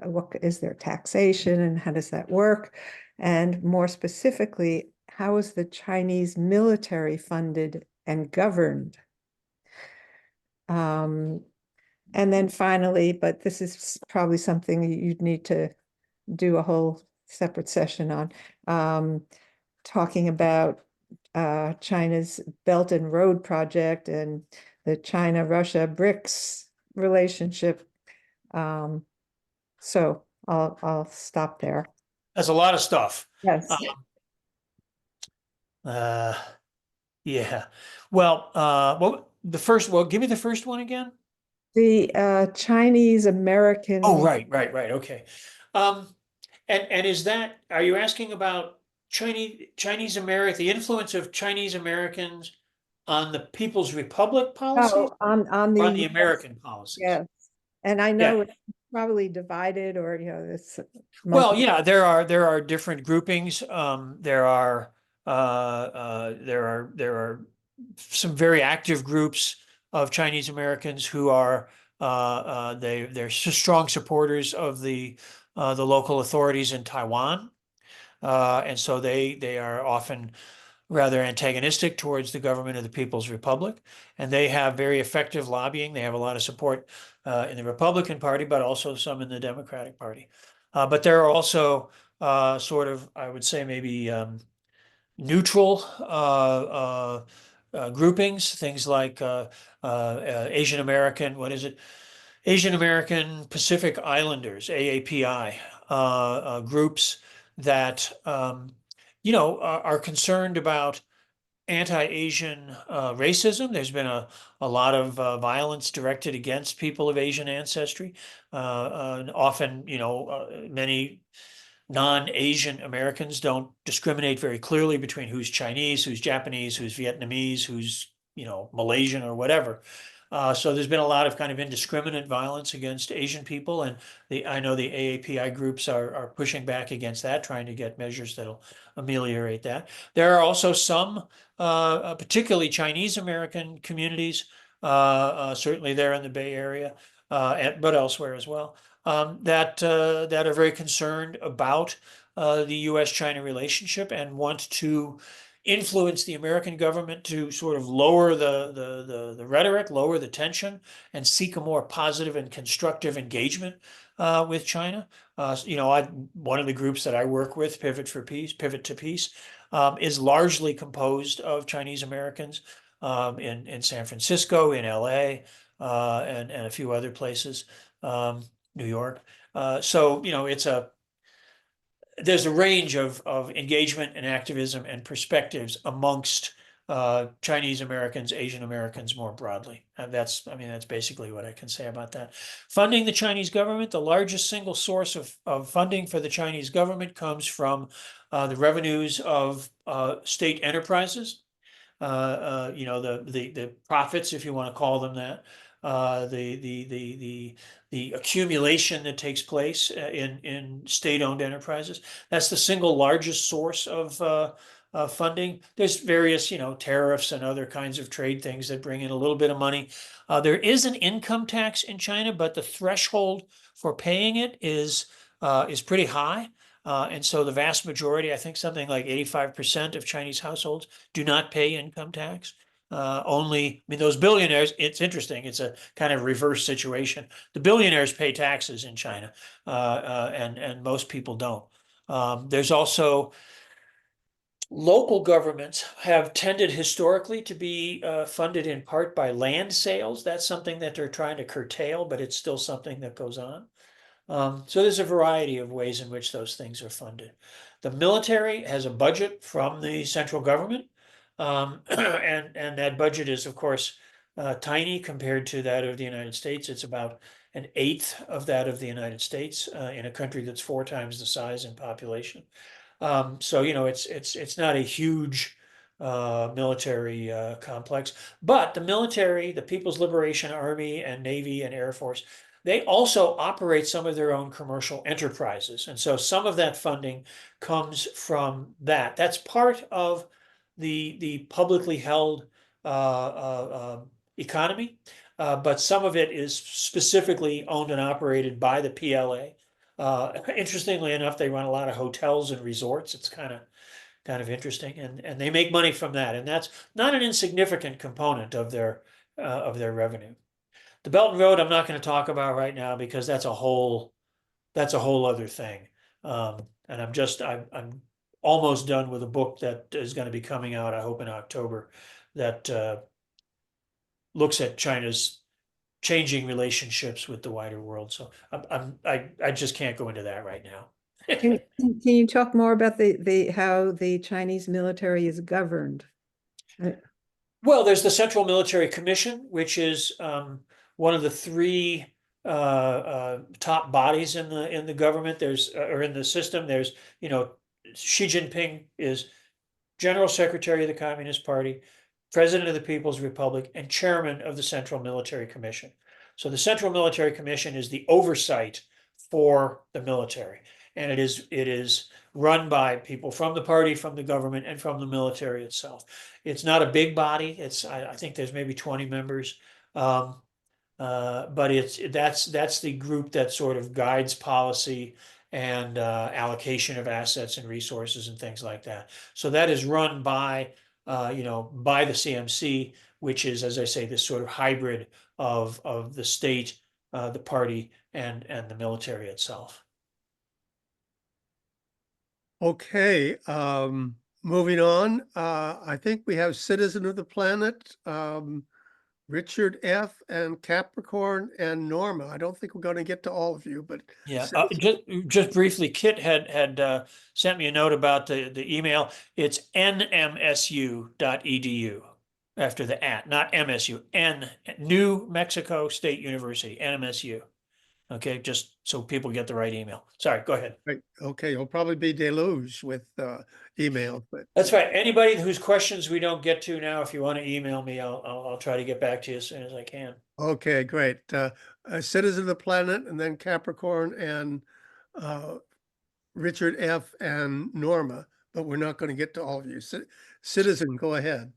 what is their taxation and how does that work? And more specifically, how is the Chinese military funded and governed? And then finally, but this is probably something you'd need to do a whole separate session on, talking about China's Belt and Road Project and the China-Russia BRICS relationship. So I'll stop there. That's a lot of stuff. Yes. Yeah. Well, give me the first one again. The Chinese American. Oh, right. Okay. And is that, are you asking about Chinese American, the influence of Chinese Americans on the People's Republic policy? Oh, on or on the American policies? Yes. And I know Yeah. it's probably divided, or this. Well, yeah, there are different groupings. There are some very active groups of Chinese Americans who are they're strong supporters of the local authorities in Taiwan, and so they are often rather antagonistic towards the government of the People's Republic, and they have very effective lobbying. They have a lot of support in the Republican Party, but also some in the Democratic Party. But there are also sort of, I would say, maybe neutral groupings, things like Asian American, what is it? Asian American Pacific Islanders, AAPI, groups that are concerned about anti-Asian racism. There's been a lot of violence directed against people of Asian ancestry. And often, many non-Asian Americans don't discriminate very clearly between who's Chinese, who's Japanese, who's Vietnamese, who's Malaysian or whatever. So there's been a lot of kind of indiscriminate violence against Asian people, and I know the AAPI groups are pushing back against that, trying to get measures that'll ameliorate that. There are also some, particularly Chinese American communities, certainly there in the Bay Area, but elsewhere as well, that are very concerned about the U.S.-China relationship and want to influence the American government to sort of lower the rhetoric, lower the tension, and seek a more positive and constructive engagement with China. One of the groups that I work with, Pivot to Peace, is largely composed of Chinese Americans in San Francisco, in LA, and a few other places, New York. So there's a range of engagement and activism and perspectives amongst Chinese Americans, Asian Americans more broadly. And that's basically what I can say about that. Funding the Chinese government, the largest single source of funding for the Chinese government comes from the revenues of state enterprises. The profits, if you want to call them that, the accumulation that takes place in state-owned enterprises. That's the single largest source of funding. There's various, tariffs and other kinds of trade things that bring in a little bit of money. There is an income tax in China, but the threshold for paying it is pretty high. And so the vast majority, I think something like 85% of Chinese households do not pay income tax. Those billionaires, it's interesting. It's a kind of reverse situation. The billionaires pay taxes in China, and most people don't. There's also local governments have tended historically to be funded in part by land sales. That's something that they're trying to curtail, but it's still something that goes on. So there's a variety of ways in which those things are funded. The military has a budget from the central government, and that budget is, of course, tiny compared to that of the United States. It's about 1/8 of that of the United States in a country that's 4 times the size in population. So it's not a huge military complex, but the military, the People's Liberation Army and Navy and Air Force, they also operate some of their own commercial enterprises. And so some of that funding comes from that. That's part of the publicly held economy, but some of it is specifically owned and operated by the PLA. Interestingly enough, they run a lot of hotels and resorts. It's kind of interesting, and they make money from that, and that's not an insignificant component of their revenue. The Belt and Road I'm not going to talk about right now because that's a whole other thing. And I'm almost done with a book that is going to be coming out, I hope in October, that looks at China's changing relationships with the wider world. So I just can't go into that right now. Can you talk more about how the Chinese military is governed? Well, there's the Central Military Commission, which is one of the 3 top bodies in the government. Or in the system. There's Xi Jinping is General Secretary of the Communist Party, President of the People's Republic, and Chairman of the Central Military Commission. So the Central Military Commission is the oversight for the military, and it is run by people from the party, from the government, and from the military itself. It's not a big body. I think there's maybe 20 members, but that's the group that sort of guides policy and allocation of assets and resources and things like that. So that is run by the CMC, which is, as I say, this sort of hybrid of the state, the party, and the military itself. Okay, moving on. I think we have Citizen of the Planet, Richard F. and Capricorn and Norma. I don't think we're going to get to all of you, but yeah. Just briefly, Kit had sent me a note about the email. It's nmsu.edu after the @ not MSU. New Mexico State University, NMSU. Okay, just so people get the right email. Sorry, go ahead. right, okay, you'll probably be deluge with email, but That's right. Anybody whose questions we don't get to now, if you want to email me, I'll try to get back to you as soon as I can. okay, great. Citizen of the Planet, and then Capricorn and Richard F. and Norma, but we're not going to get to all of you. Citizen, go ahead.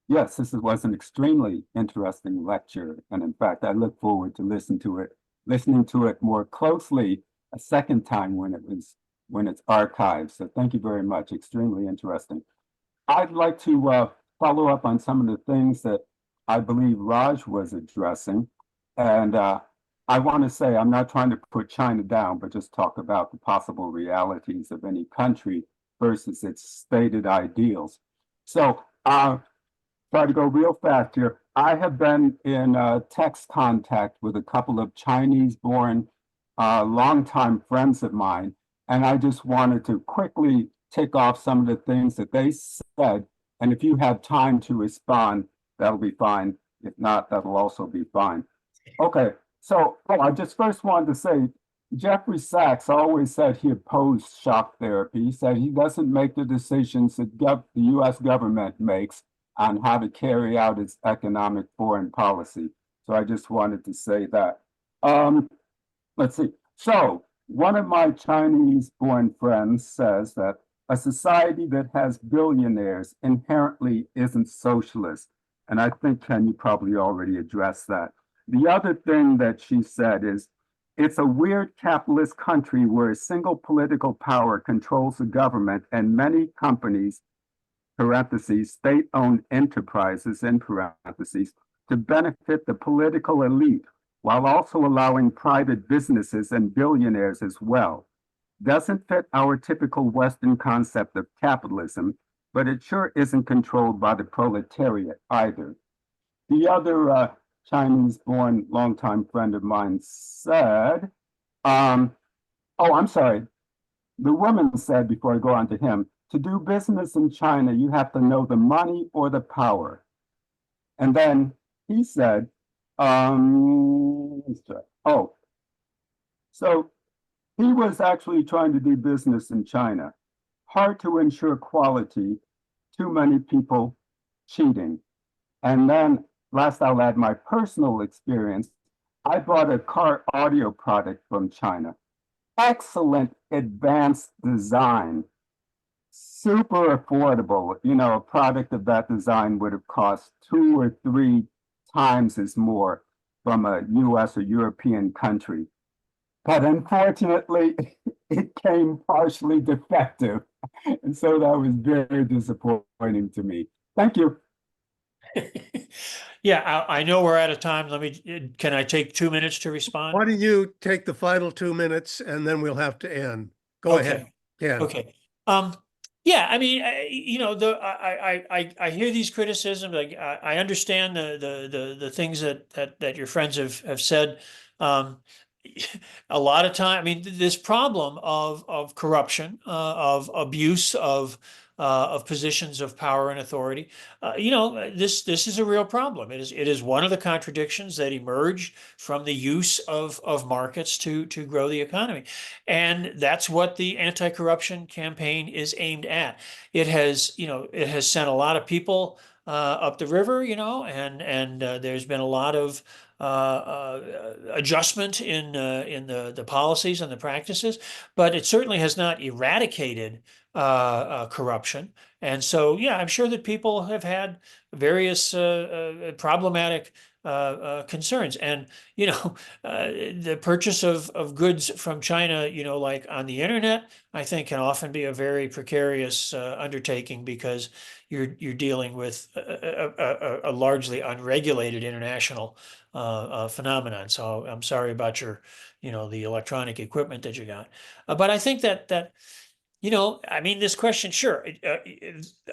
Yes, this was an extremely interesting lecture, and in fact, I look forward to listening to it more closely a second time when it's archived. So thank you very much. Extremely interesting. I'd like to follow up on some of the things that I believe Raj was addressing. And I want to say I'm not trying to put China down, but just talk about the possible realities of any country versus its stated ideals. So try to go real fast here. I have been in text contact with a couple of Chinese-born longtime friends of mine, and I just wanted to quickly tick off some of the things that they said. And if you have time to respond, that'll be fine. If not, that'll also be fine. Okay, so I just first wanted to say, Jeffrey Sachs always said he opposed shock therapy. He said he doesn't make the decisions that the US government makes on how to carry out its economic foreign policy. So I just wanted to say that. Let's see. So one of my Chinese-born friends says that a society that has billionaires inherently isn't socialist. And I think, Ken, you probably already addressed that. The other thing that she said is, it's a weird capitalist country where a single political power controls the government and many companies, parentheses, state-owned enterprises, in parentheses, to benefit the political elite, while also allowing private businesses and billionaires as well. Doesn't fit our typical Western concept of capitalism, but it sure isn't controlled by the proletariat either. The other Chinese-born longtime friend of mine said, I'm sorry. The woman said, before I go on to him, to do business in China, you have to know the money or the power. And then he said, so he was actually trying to do business in China. Hard to ensure quality, too many people cheating. And then last, I'll add my personal experience. I bought a car audio product from China. Excellent advanced design, super affordable. You know, a product of that design would have cost 2 or 3 times as more from a US or European country. But unfortunately, it came partially defective. And so that was very disappointing to me. Thank you. Yeah, I know we're out of time. Can I take 2 minutes to respond? Why don't you take the final 2 minutes and then we'll have to end. Go ahead. Yeah. Okay. Yeah, I mean, I hear these criticisms. Like, I understand the things that your friends have said. A lot of time, I mean, this problem of corruption, of abuse of positions of power and authority, this is a real problem. It is one of the contradictions that emerge from the use of markets to grow the economy, and that's what the anti-corruption campaign is aimed at. It has sent a lot of people up the river, and there's been a lot of adjustment in the policies and the practices, but it certainly has not eradicated corruption. And so, yeah, I'm sure that people have had various problematic concerns. And, the purchase of goods from China, like on the internet, I think can often be a very precarious undertaking, because you're dealing with a largely unregulated international phenomenon. So I'm sorry about your, the electronic equipment that you got. But I think that I mean, this question, sure.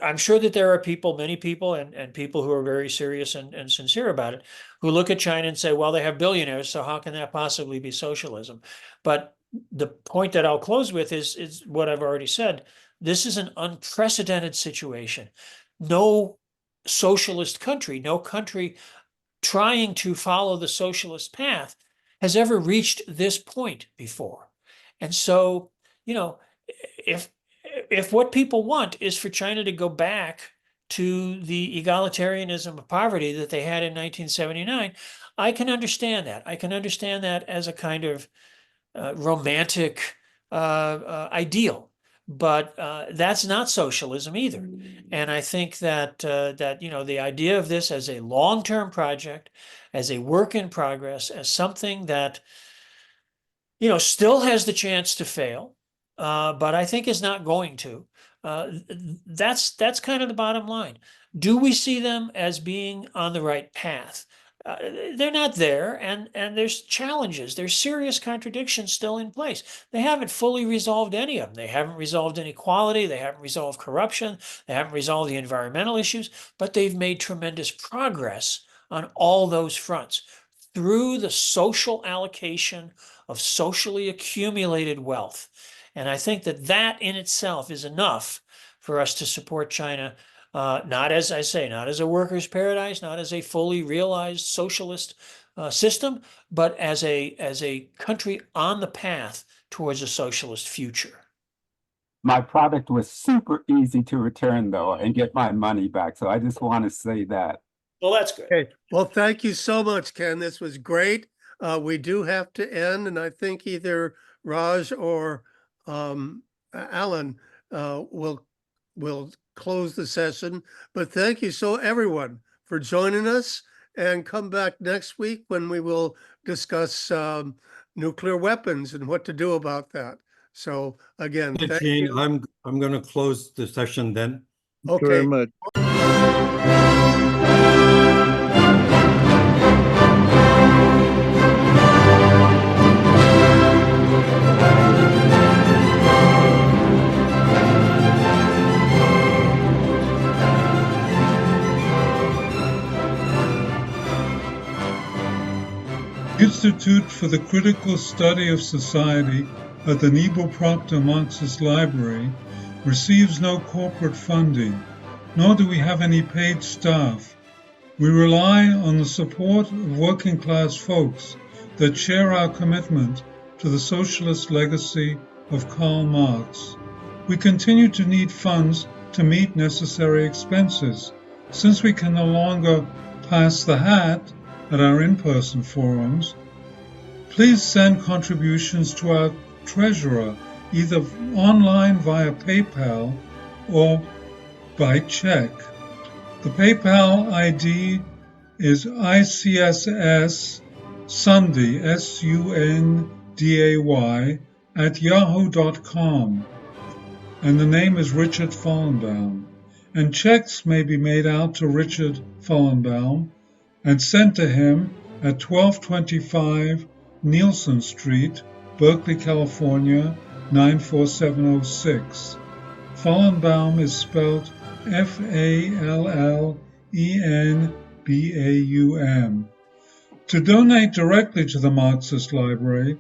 I'm sure that there are many people and people who are very serious and sincere about it, who look at China and say, well, they have billionaires, so how can that possibly be socialism? But the point that I'll close with is what I've already said. This is an unprecedented situation. No socialist country, no country trying to follow the socialist path has ever reached this point before. And so, if what people want is for China to go back to the egalitarianism of poverty that they had in 1979, I can understand that. I can understand that as a kind of romantic ideal. But that's not socialism either. And I think that the idea of this as a long-term project, as a work in progress, as something that still has the chance to fail, but I think is not going to. That's kind of the bottom line. Do we see them as being on the right path? They're not there, and there's challenges. There's serious contradictions still in place. They haven't fully resolved any of them. They haven't resolved inequality. They haven't resolved corruption. They haven't resolved the environmental issues, but they've made tremendous progress on all those fronts through the social allocation of socially accumulated wealth. And I think that that in itself is enough for us to support China, not as I say, not as a workers' paradise, not as a fully realized socialist system, but as a country on the path towards a socialist future. My product was super easy to return though and get my money back. So I just want to say that. Well, that's good. Okay, well, thank you so much, Ken. This was great. We do have to end, and I think either Raj or Alan will close the session. But thank you so everyone for joining us, and come back next week when we will discuss nuclear weapons and what to do about that. So again, thank Gene, you. I'm going to close the session then. Thank you very Okay. much. Institute for the Critical Study of Society at the Niebel Proctor Marxist Library receives no corporate funding, nor do we have any paid staff. We rely on the support of working class folks that share our commitment to the socialist legacy of Karl Marx. We continue to need funds to meet necessary expenses. Since we can no longer pass the hat at our in-person forums, please send contributions to our treasurer, either online via PayPal or by check. The PayPal ID is ICSS Sunday, SUNDAY, @yahoo.com, and the name is Richard Fallenbaum. And checks may be made out to Richard Fallenbaum and sent to him at 1225 Nielsen Street, Berkeley, California, 94706. Fallenbaum is spelled Fallenbaum. To donate directly to the Marxist Library,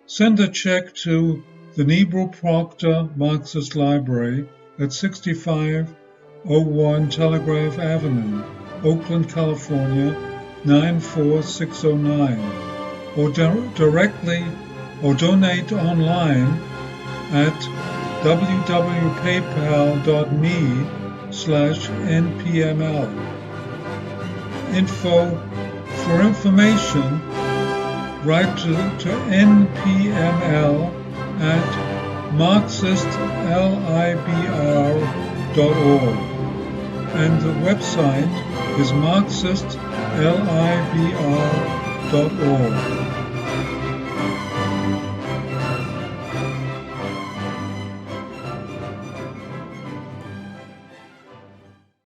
send a check to the Niebel Proctor Marxist Library at 6501 Telegraph Avenue, Oakland, California, 94609, or directly or donate online at www.paypal.me/npml. For information, write to npml at marxistlibr.org, and the website is marxistlibr.org.